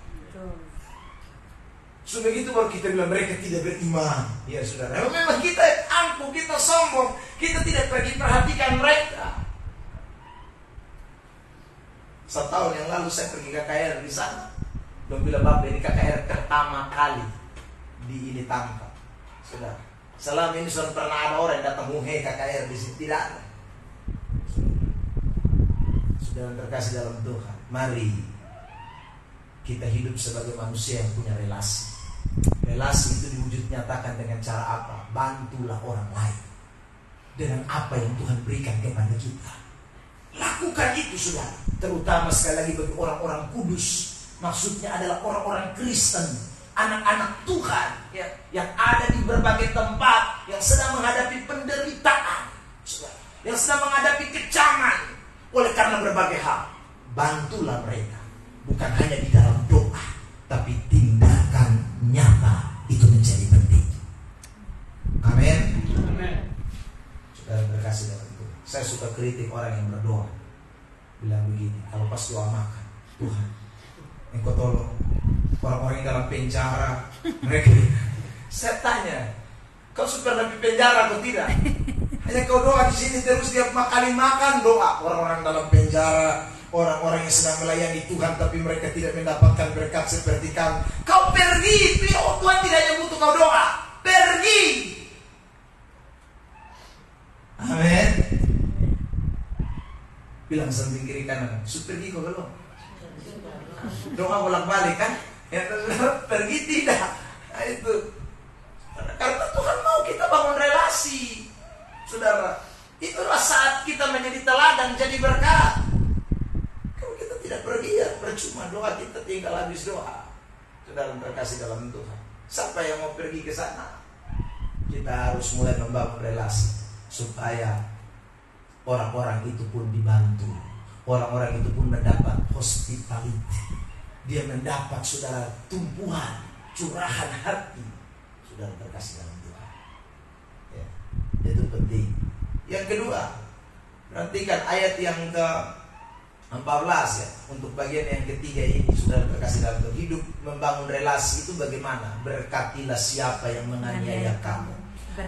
Sudah begitu baru kita bilang mereka tidak beriman. Ya saudara, memang kita angkuh, kita sombong, kita tidak pergi perhatikan mereka. 1 tahun yang lalu saya pergi KKR di sana. Dong bilang, Bapak ini KKR pertama kali di ini Tampak. Saudara, selama ini sudah pernah ada orang yang datang muhe KKR di sini, tidak ada. Saudara terkasih dalam Tuhan, mari kita hidup sebagai manusia yang punya relasi. Relasi itu diwujud nyatakan dengan cara apa? Bantulah orang lain dengan apa yang Tuhan berikan kepada kita. Lakukan itu, saudara. Terutama sekali lagi bagi orang-orang kudus. Maksudnya adalah orang-orang Kristen, anak-anak Tuhan ya, yang ada di berbagai tempat, yang sedang menghadapi penderitaan, saudara, yang sedang menghadapi kecaman oleh karena berbagai hal. Bantulah mereka, bukan hanya di dalam doa, tapi tindakan nyata itu menjadi penting. Amin. Saudara terkasih dalam itu, saya suka kritik orang yang berdoa, bilang begini, kalau pas doa makan, Tuhan, Engkau tolong orang-orang yang dalam penjara, mereka. Saya tanya, kau sudah di penjara atau tidak? Hanya kau doa di sini terus tiap kali makan doa. Orang-orang dalam penjara, orang-orang yang sedang melayani Tuhan tapi mereka tidak mendapatkan berkat seperti kamu. Kau pergi, Tuhan tidak hanya butuh kau doa. Pergi. Amin. Bilang samping kiri kanan, sudah pergi kau belum? Doa bolak-balik kan? Ya, pergi tidak. Nah, itu. Karena Tuhan mau kita bangun relasi. Saudara, itulah saat kita menjadi teladan, jadi berkat. Kalau kita tidak pergi ya percuma doa, kita tinggal habis doa. Saudara terkasih dalam Tuhan, siapa yang mau pergi ke sana? Kita harus mulai membangun relasi supaya orang-orang itu pun dibantu. Orang-orang itu pun mendapat hospitality. Dia mendapat, saudara, tumpuan, curahan hati. Saudara terkasih dalam Tuhan ya, itu penting. Yang kedua, perhatikan ayat yang ke-14 ya. Untuk bagian yang ketiga ini, saudara terkasih dalam Tuhan, hidup membangun relasi itu bagaimana? Berkatilah siapa yang menganiaya kamu.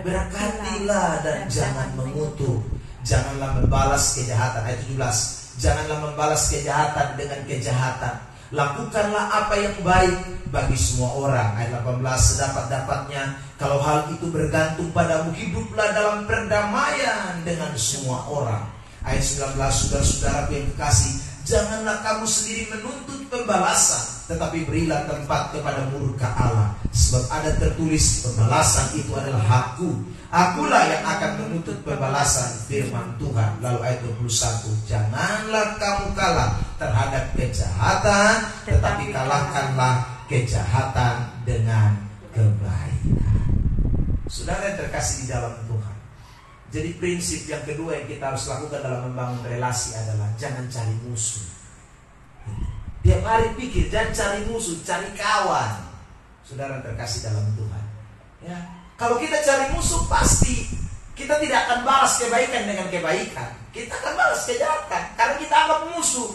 Berkatilah dan jangan mengutuk. Janganlah membalas kejahatan. Ayat 17. Janganlah membalas kejahatan dengan kejahatan. Lakukanlah apa yang baik bagi semua orang. Ayat 18. Sedapat-dapatnya, kalau hal itu bergantung padamu, hiduplah dalam perdamaian dengan semua orang. Ayat 19. Saudara-saudaraku yang kekasih, janganlah kamu sendiri menuntut pembalasan, tetapi berilah tempat kepada murka Allah. Sebab ada tertulis, pembalasan itu adalah hakku. Akulah yang akan menuntut pembalasan, firman Tuhan. Lalu ayat 21, janganlah kamu kalah terhadap kejahatan, tetapi kalahkanlah kejahatan dengan kebaikan. Saudara yang terkasih di dalam Tuhan, jadi prinsip yang kedua yang kita harus lakukan dalam membangun relasi adalah jangan cari musuh. Tiap hari pikir, jangan cari musuh, cari kawan. Saudara yang terkasih dalam Tuhan ya. Kalau kita cari musuh, pasti kita tidak akan balas kebaikan dengan kebaikan. Kita akan balas kejahatan karena kita anggap musuh.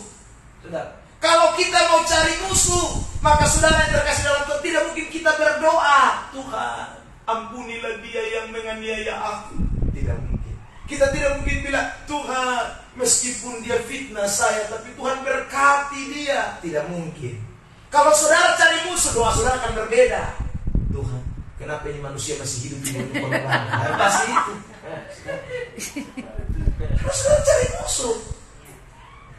Saudara, kalau kita mau cari musuh, maka saudara yang terkasih dalam Tuhan, tidak mungkin kita berdoa, Tuhan, ampunilah dia yang menganiaya aku. Tidak mungkin. Kita tidak mungkin bilang, Tuhan, meskipun dia fitnah saya, tapi Tuhan berkati dia. Tidak mungkin. Kalau saudara cari musuh, doa saudara akan berbeda. Tuhan, kenapa ini manusia masih hidup di mulut pengalaman? Pasti itu. Kalau saudara cari musuh,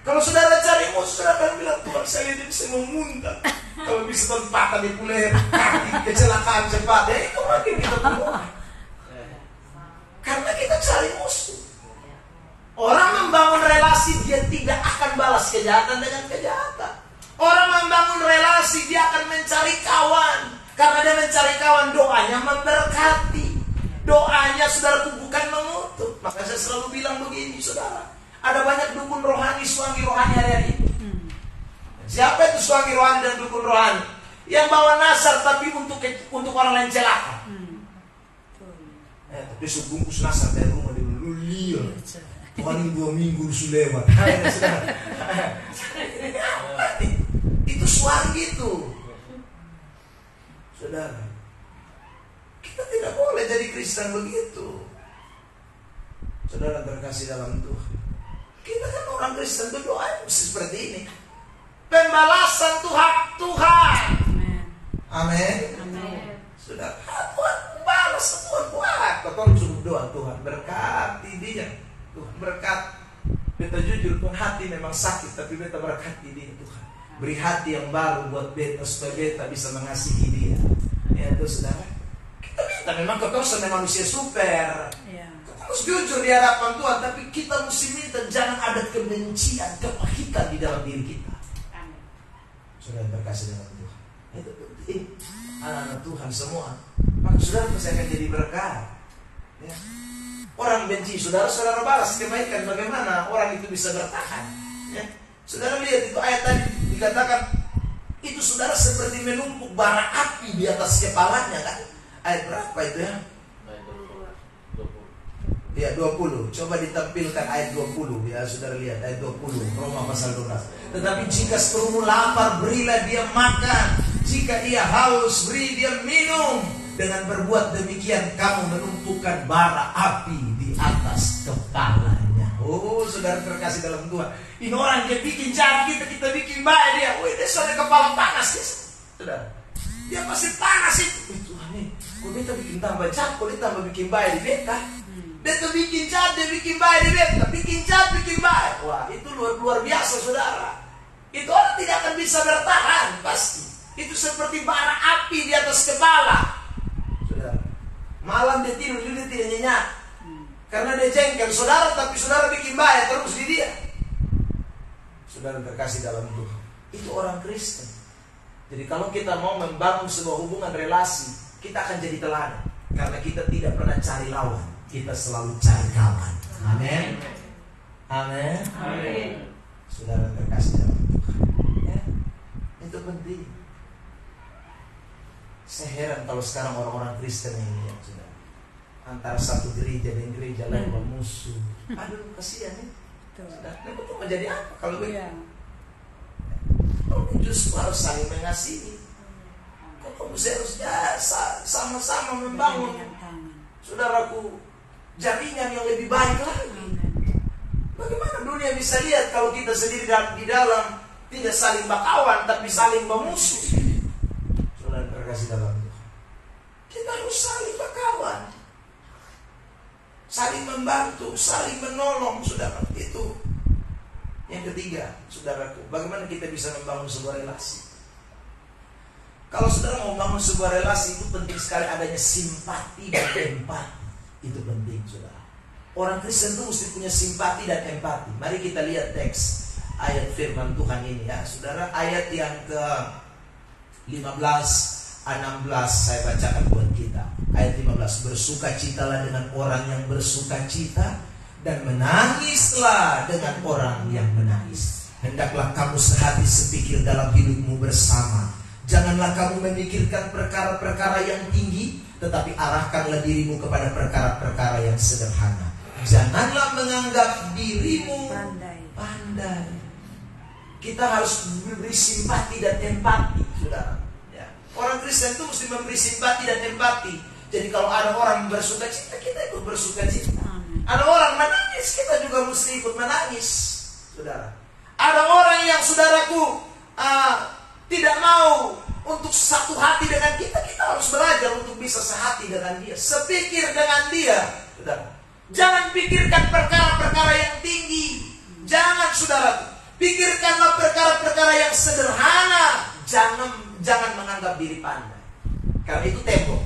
kalau saudara cari musuh, saudara akan bilang, Tuhan, saya ini bisa memuntah. Kalau bisa patah di leher, kaki, kecelakaan cepat, ya itu makin kita berdoa. Karena kita cari musuh. Orang membangun relasi, dia tidak akan balas kejahatan dengan kejahatan. Orang membangun relasi, dia akan mencari kawan. Karena dia mencari kawan, doanya memberkati. Doanya, saudara, bukan mengutuk. Maka saya selalu bilang begini, saudara, ada banyak dukun rohani, suami rohani hari ini. Siapa itu suami rohani dan dukun rohani? Yang bawa nasar tapi untuk orang lain celaka. Tapi sebungkus nasar dari rumah dia lihat. Tuhan 2 minggu sudah lewat. Itu suami gitu. Saudara, kita tidak boleh jadi Kristen begitu. Saudara terkasih dalam Tuhan, kita kan orang Kristen berdoa seperti ini. Pembalasan Tuhan. Amin. Saudara, Tuhan balas, Tuhan buat. Kau suruh doa, Tuhan berkati dia. Tuhan berkati. Beta jujur, Tuhan hati memang sakit, tapi beta berkati dia, Tuhan. Beri hati yang baru buat beta supaya beta bisa mengasihi dia. Ya itu saudara. Kita memang kau sebagai manusia super. Kau harus jujur di hadapan Tuhan, tapi kita mesti minta jangan ada kebencian, kepahitan di dalam diri kita. Saudara berkasih dengan Tuhan. Itu penting. Anak-anak Tuhan semua. Maka saudara pasti akan jadi berkat. Ya. Orang benci, saudara balas kebaikan. Bagaimana orang itu bisa bertahan? Ya. Saudara lihat itu ayat tadi dikatakan itu saudara seperti menumpuk bara api di atas kepalanya kan? Ayat berapa itu ya? Ya 20. Coba ditampilkan ayat 20 ya, saudara lihat ayat 20 Roma pasal 12. Tetapi jika serumu lapar, berilah dia makan. Jika ia haus, beri dia minum. Dengan berbuat demikian kamu menumpukan bara api di atas kepalanya. Oh, saudara terkasih dalam Tuhan. Ini orang dia bikin jahat kita bikin baik dia. Wih, dia soalnya kepala panas ya. Saudara, dia pasti panas itu. Tuhan nih, kok beta bikin tambah jahat, kok dia tambah bikin baik di beta. Beta bikin jahat, dia bikin baik di beta. Bikin jahat, bikin baik. Wah, itu luar biasa saudara. Itu orang tidak akan bisa bertahan pasti. Itu seperti bara api di atas kepala. Saudara, malam dia tidur, dia tidak nyenyak. Karena dia jengkel saudara, tapi saudara bikin baik terus di dia. Saudara terkasih dalam Tuhan, itu orang Kristen. Jadi kalau kita mau membangun sebuah hubungan relasi, kita akan jadi teladan. Karena kita tidak pernah cari lawan, kita selalu cari kawan. Amin. Amin. Amin. Saudara terkasih dalam Tuhan, ya, itu penting. Saya heran kalau sekarang orang-orang Kristen ini ya, saudara, antara satu gereja dan gereja lain bermusuh. Aduh, kasihan ya. Saudara, itu menjadi apa kalau begitu? Justru harus saling mengasihi. Kamu harusnya sama-sama membangun, saudaraku, jaringan yang lebih baik lagi. Bagaimana dunia bisa lihat kalau kita sendiri di dalam tidak saling berkawan tapi saling bermusuh? Saudara terkasih dalam Tuhan, kita harus saling berkawan, saling membantu, saling menolong, saudara. Itu yang ketiga, saudaraku, bagaimana kita bisa membangun sebuah relasi? Kalau saudara mau membangun sebuah relasi, itu penting sekali adanya simpati dan empati. Itu penting, saudara. Orang Kristen itu mesti punya simpati dan empati. Mari kita lihat teks ayat firman Tuhan ini ya, saudara. Ayat yang ke 15, 16 saya bacakan buat kita. Ayat 15, bersukacitalah dengan orang yang bersukacita, dan menangislah dengan orang yang menangis. Hendaklah kamu sehati sepikir dalam hidupmu bersama. Janganlah kamu memikirkan perkara-perkara yang tinggi, tetapi arahkanlah dirimu kepada perkara-perkara yang sederhana. Janganlah menganggap dirimu pandai. kita harus memberi simpati dan empati, saudara. Ya. Orang Kristen itu mesti memberi simpati dan empati. Jadi kalau ada orang bersuka cita, kita ikut bersuka cita. Ada orang menangis, kita juga mesti ikut menangis, saudara. Ada orang yang saudaraku tidak mau untuk satu hati dengan kita, kita harus belajar untuk bisa sehati dengan dia, sepikir dengan dia, saudara. Jangan pikirkan perkara-perkara yang tinggi. Jangan, saudara. Pikirkanlah perkara-perkara yang sederhana. Jangan menganggap diri pandai. Karena itu tembok.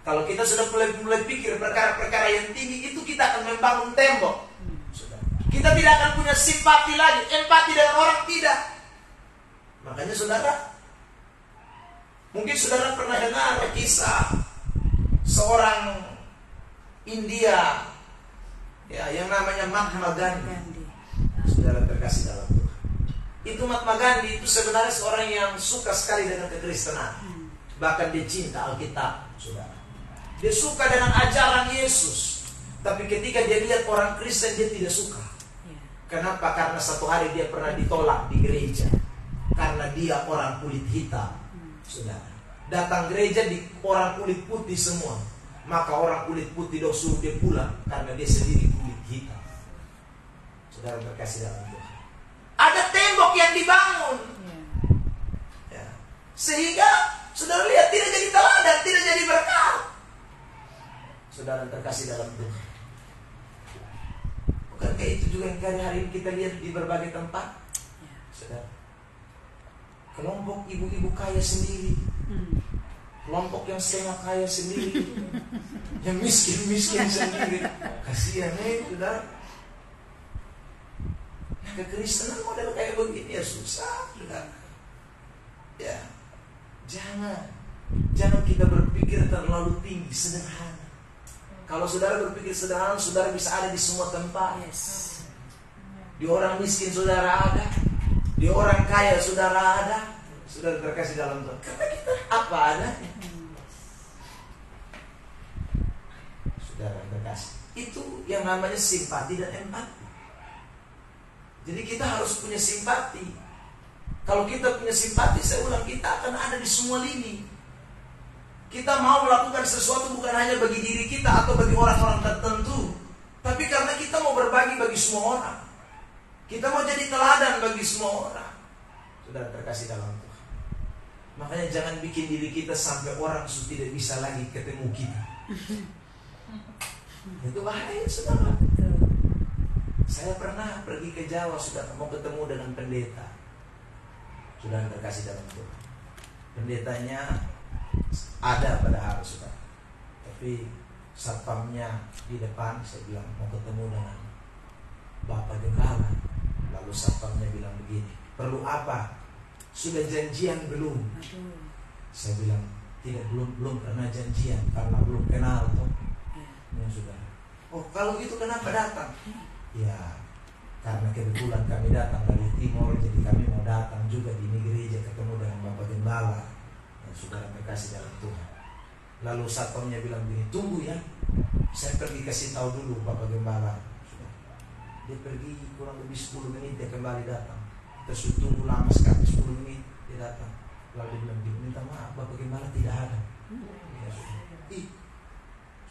Kalau kita sudah mulai pikir perkara-perkara yang tinggi, itu kita akan membangun tembok. Saudara. Kita tidak akan punya simpati lagi, empati dengan orang, tidak. Makanya saudara, mungkin saudara pernah dengar kisah seorang India, ya, yang namanya Mahatma Gandhi. Saudara terkasih dalam Tuhan, itu Mahatma Gandhi itu sebenarnya seorang yang suka sekali dengan kekristenan. Bahkan dia cinta Alkitab, saudara. Dia suka dengan ajaran Yesus. Tapi ketika dia lihat orang Kristen, dia tidak suka. Kenapa? Karena satu hari dia pernah ditolak di gereja karena dia orang kulit hitam, saudara. Datang gereja di orang kulit putih semua. Maka orang kulit putih suruh dia pulang karena dia sendiri kulit hitam. Saudara terkasih dalam Tuhan, ada tembok yang dibangun, ya. Sehingga saudara lihat tidak jadi teladan, tidak jadi berkat. Saudara terkasih dalam Tuhan, bukankah itu juga yang hari ini kita lihat di berbagai tempat, saudara? Kelompok ibu-ibu kaya sendiri, kelompok yang setengah kaya sendiri, yang miskin-miskin sendiri. Kasihan, saudara. Nah, kekristenan model kayak begini ya susah, saudara. Ya, jangan kita berpikir terlalu tinggi, sederhana. Kalau saudara berpikir sederhana, saudara bisa ada di semua tempat. Di orang miskin saudara ada, di orang kaya saudara ada. Saudara terkasih dalam Tuhan, karena kita apa adanya. Saudara terkasih, itu yang namanya simpati dan empati. Jadi kita harus punya simpati. Kalau kita punya simpati, saya ulang, kita akan ada di semua lini. Kita mau melakukan sesuatu bukan hanya bagi diri kita atau bagi orang-orang tertentu, tapi karena kita mau berbagi bagi semua orang. Kita mau jadi teladan bagi semua orang. Saudara terkasih dalam Tuhan, makanya jangan bikin diri kita sampai orang tidak bisa lagi ketemu kita. Itu bahaya, saudara. Saya pernah pergi ke Jawa, sudah mau ketemu dengan pendeta. Saudara terkasih dalam Tuhan, pendetanya ada pada hari, saudara. Tapi satpamnya di depan, saya bilang mau ketemu dengan Bapak Gembala. Lalu satpamnya bilang begini, perlu apa? Sudah janjian belum? Saya bilang tidak, belum pernah janjian karena belum kenal toh. Ya sudah. Oh kalau gitu kenapa datang? Ya karena kebetulan kami datang dari Timur, jadi kami mau datang juga di ini gereja ketemu dengan Bapak Gembala. Ya, saudara terkasih dalam Tuhan. Lalu satpamnya bilang begini, tunggu ya, saya pergi kasih tahu dulu Bapak Gembala. Sudah. Dia pergi kurang lebih 10 menit, dia kembali datang. Kita sudah tunggu lama sekali, 10 menit dia datang. Lalu dia bilang, minta maaf Bapak Gembala tidak ada. Ya, sudah.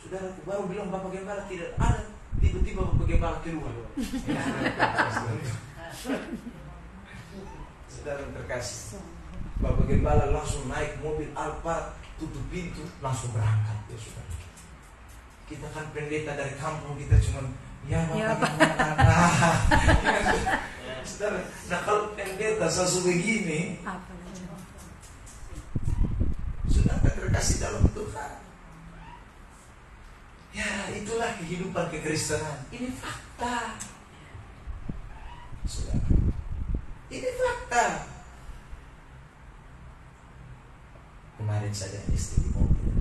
Saudara, aku baru bilang Bapak Gembala tidak ada. Tiba-tiba Bapak Gembala keluar. Saudara terkasih, Bapak Gembala langsung naik mobil Alphard, tutup pintu, langsung berangkat. Ya sudah. Kita kan pendeta dari kampung, kita cuma ya Bapak Gembala. Saudara, nah kalau pendeta sesuatu begini, sudah terkasih dalam Tuhan. Ya itulah kehidupan kekristenan. Ini fakta, saudara. Ini fakta. Kemarin saya istri di mobil,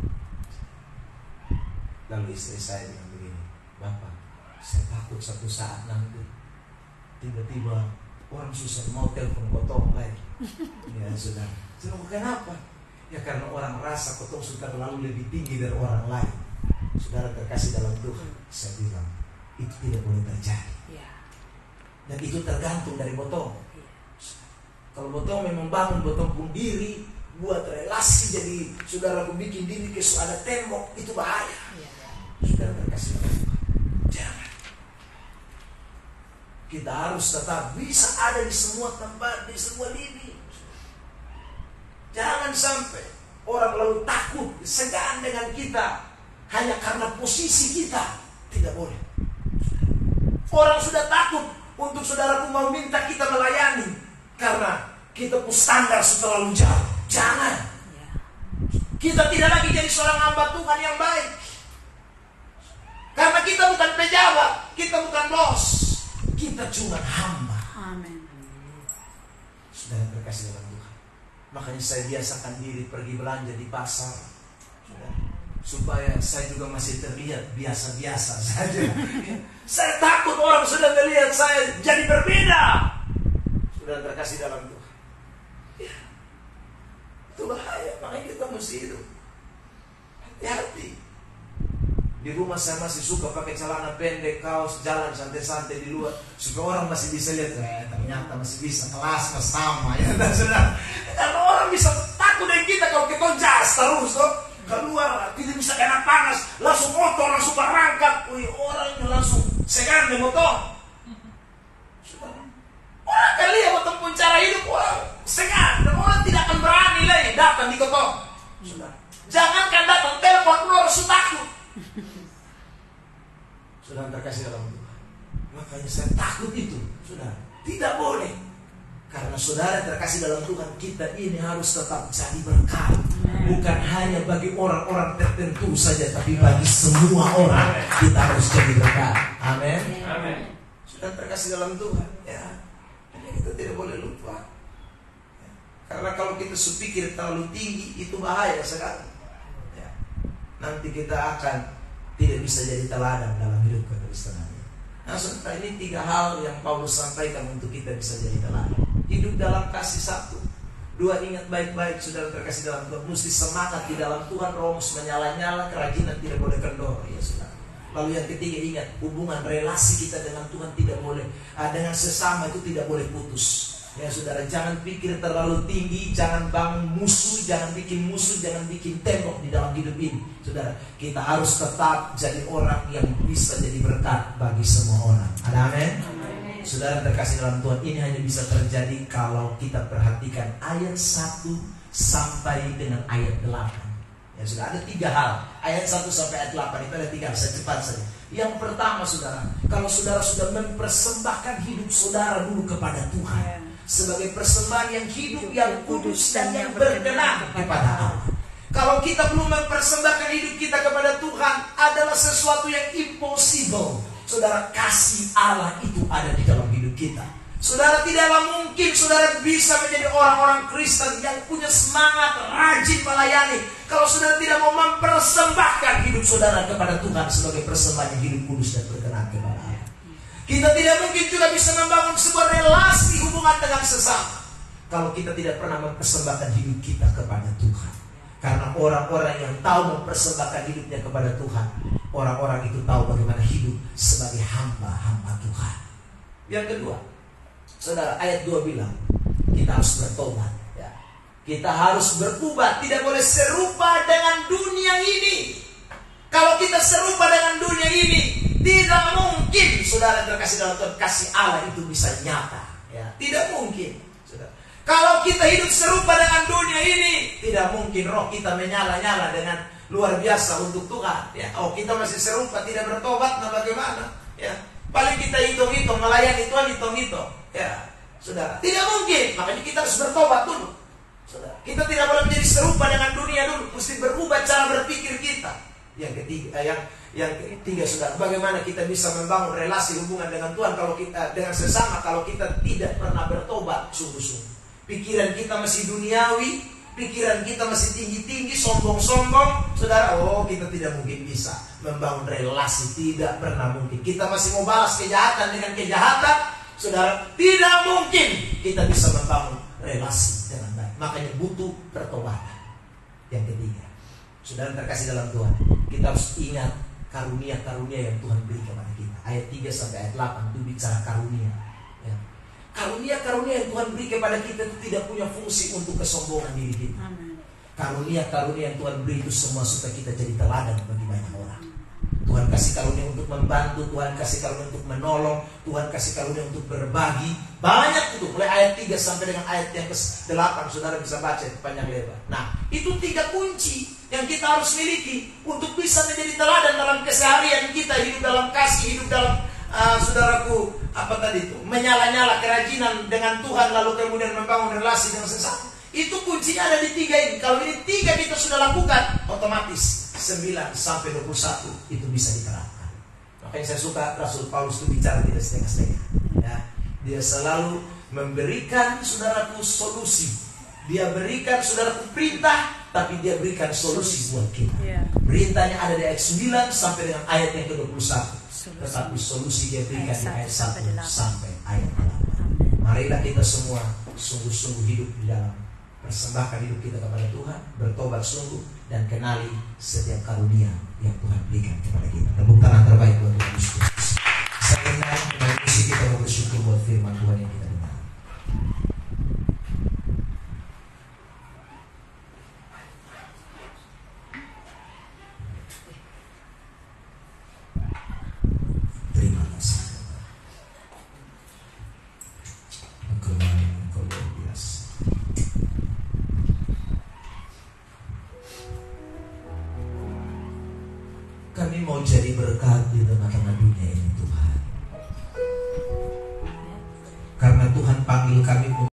lalu istri saya bilang begini, Bapak, saya takut satu saat nanti tiba-tiba orang susah mau telepon kotong lagi. Ya saudara. Saya bilang, kenapa? Ya karena orang rasa kotong sudah terlalu lebih tinggi dari orang lain. Saudara terkasih dalam Tuhan, saya bilang itu tidak boleh terjadi. Dan itu tergantung dari kotong. Kalau botong memang bangun botong pun diri, buat relasi, jadi saudara bikin diri ke ada tembok, itu bahaya. Saudara terkasih, jangan. Kita harus tetap bisa ada di semua tempat, di semua lini. Jangan sampai orang lalu takut, segan dengan kita hanya karena posisi kita. Tidak boleh. Orang sudah takut untuk saudaraku mau minta kita melayani karena kita pun standar terlalu jauh. Jangan. Kita tidak lagi jadi seorang hamba Tuhan yang baik. Karena kita bukan pejabat, kita bukan bos, kita cuma hamba. Amin. Saudara terkasih dalam Tuhan, makanya saya biasakan diri pergi belanja di pasar, supaya saya juga masih terlihat biasa-biasa saja. Saya takut orang sudah melihat saya jadi berbeda. Saudara terkasih dalam Tuhan, ya, itu bahaya. Makanya kita mesti hidup hati-hati. Di rumah saya masih suka pakai celana pendek, kaos, jalan santai-santai di luar, supaya orang masih bisa lihat, ternyata masih bisa kelas sama ya. Saudara, karena orang bisa takut dengan kita kalau kita jas terus tuh keluar, kita bisa kena panas, langsung motor langsung berangkat, orang langsung segan di motor. Orang kan lihat motor pun cara hidup orang segan, dan orang tidak akan berani lagi datang di kota. Jangankan datang, telepon keluar sudah takut. Saudara terkasih dalam Tuhan, makanya saya takut itu, saudara. Tidak boleh. Karena saudara terkasih dalam Tuhan, kita ini harus tetap jadi berkat. Bukan hanya bagi orang-orang tertentu saja, tapi bagi semua orang kita harus jadi berkat. Amin. Amin. Saudara terkasih dalam Tuhan, ya, ini kita tidak boleh lupa. Ya. Karena kalau kita pikir terlalu tinggi, itu bahaya sekali. Ya. Nanti kita akan tidak bisa jadi teladan dalam hidup kekristenan. Nah, saudara, ini 3 hal yang Paulus sampaikan untuk kita bisa jadi teladan. Hidup dalam kasih 1. 2, ingat baik-baik saudara terkasih dalam Tuhan, mesti semangat di dalam Tuhan, romus menyala-nyala, kerajinan tidak boleh kendor, ya saudara. Lalu yang ketiga, ingat hubungan relasi kita dengan Tuhan tidak boleh, dengan sesama itu tidak boleh putus. Ya saudara, jangan pikir terlalu tinggi, jangan bangun musuh, jangan bikin musuh, jangan bikin tembok di dalam hidup ini. Saudara, kita harus tetap jadi orang yang bisa jadi berkat bagi semua orang. Ada amin? Saudara terkasih dalam Tuhan, ini hanya bisa terjadi kalau kita perhatikan ayat 1 sampai dengan ayat 8. Ya sudah, ada 3 hal. Ayat 1 sampai ayat 8 itu ada 3 hal, saya cepat saja. Yang pertama saudara, kalau saudara sudah mempersembahkan hidup saudara dulu kepada Tuhan sebagai persembahan yang hidup, yang kudus, dan yang berkenan kepada Allah. Kalau kita belum mempersembahkan hidup kita kepada Tuhan, adalah sesuatu yang impossible. Saudara, kasih Allah itu ada di dalam hidup kita. Saudara, tidaklah mungkin saudara bisa menjadi orang-orang Kristen yang punya semangat, rajin melayani, kalau saudara tidak mau mempersembahkan hidup saudara kepada Tuhan sebagai persembahan yang hidup kudus dan berkenan kepada Allah. Kita tidak mungkin juga bisa membangun sebuah relasi hubungan dengan sesama kalau kita tidak pernah mempersembahkan hidup kita kepada Tuhan. Karena orang-orang yang tahu mempersembahkan hidupnya kepada Tuhan, orang-orang itu tahu bagaimana hidup sebagai hamba-hamba Tuhan. Yang kedua, saudara, ayat 2 bilang kita harus bertobat, ya. Kita harus bertobat, tidak boleh serupa dengan dunia ini. Kalau kita serupa dengan dunia ini, tidak mungkin saudara terkasih dalam Tuhan, kasih Allah itu bisa nyata, ya. Tidak mungkin. Kalau kita hidup serupa dengan dunia ini, tidak mungkin roh kita menyala-nyala dengan luar biasa untuk Tuhan. Ya, kita masih serupa, tidak bertobat, nah bagaimana? Ya, paling kita hitung-hitung, melayani Tuhan hitung-hitung. Ya, saudara, tidak mungkin. Makanya kita harus bertobat dulu. Saudara, kita tidak boleh menjadi serupa dengan dunia dulu. Mesti berubah cara berpikir kita. Yang ketiga, saudara, bagaimana kita bisa membangun relasi hubungan dengan Tuhan kalau kita dengan sesama kalau kita tidak pernah bertobat sungguh-sungguh. Pikiran kita masih duniawi, pikiran kita masih tinggi-tinggi, sombong-sombong, saudara, kita tidak mungkin bisa membangun relasi, tidak pernah mungkin. Kita masih mau balas kejahatan dengan kejahatan, saudara, tidak mungkin kita bisa membangun relasi dengan baik. Makanya butuh pertobatan. Yang ketiga, saudara terkasih dalam Tuhan, kita harus ingat karunia-karunia yang Tuhan beri kepada kita. Ayat 3 sampai ayat 8 itu bicara karunia. Ya. Karunia-karunia yang Tuhan beri kepada kita itu tidak punya fungsi untuk kesombongan diri kita. Karunia-karunia yang Tuhan beri itu semua supaya kita jadi teladan bagi banyak orang. Tuhan kasih karunia untuk membantu, Tuhan kasih karunia untuk menolong, Tuhan kasih karunia untuk berbagi. Banyak itu, mulai ayat 3 sampai dengan ayat yang ke-8, saudara bisa baca panjang lebar. Nah, itu 3 kunci yang kita harus miliki untuk bisa menjadi teladan dalam keseharian kita, hidup dalam kasih, hidup dalam saudaraku, menyala-nyala kerajinan dengan Tuhan, lalu kemudian membangun relasi dengan sesama. Itu kuncinya ada di 3 ini. Kalau ini 3 kita sudah lakukan, otomatis 9 sampai 21 itu bisa diterapkan. Makanya saya suka Rasul Paulus itu bicara tidak setengah-setengah. Ya, dia selalu memberikan saudaraku solusi. Dia berikan saudaraku perintah, tapi dia berikan solusi buat kita. Perintahnya ada di ayat 9 sampai dengan ayat yang ke-21. Tetapi solusi dia berikan di ayat 1 sampai ayat 8. Marilah kita semua sungguh-sungguh hidup di dalam persembahkan hidup kita kepada Tuhan, bertobat sungguh dan kenali setiap karunia yang Tuhan berikan kepada kita. Tepuk tangan terbaik buat Tuhan Yesus. Saya kenal dengan misi kita bersyukur buat firman Tuhan yang kita dengar. Terima kasih. Engkau luar biasa. Kami mau jadi berkat di tengah-tengah dunia ini, Tuhan. Karena Tuhan panggil kami untuk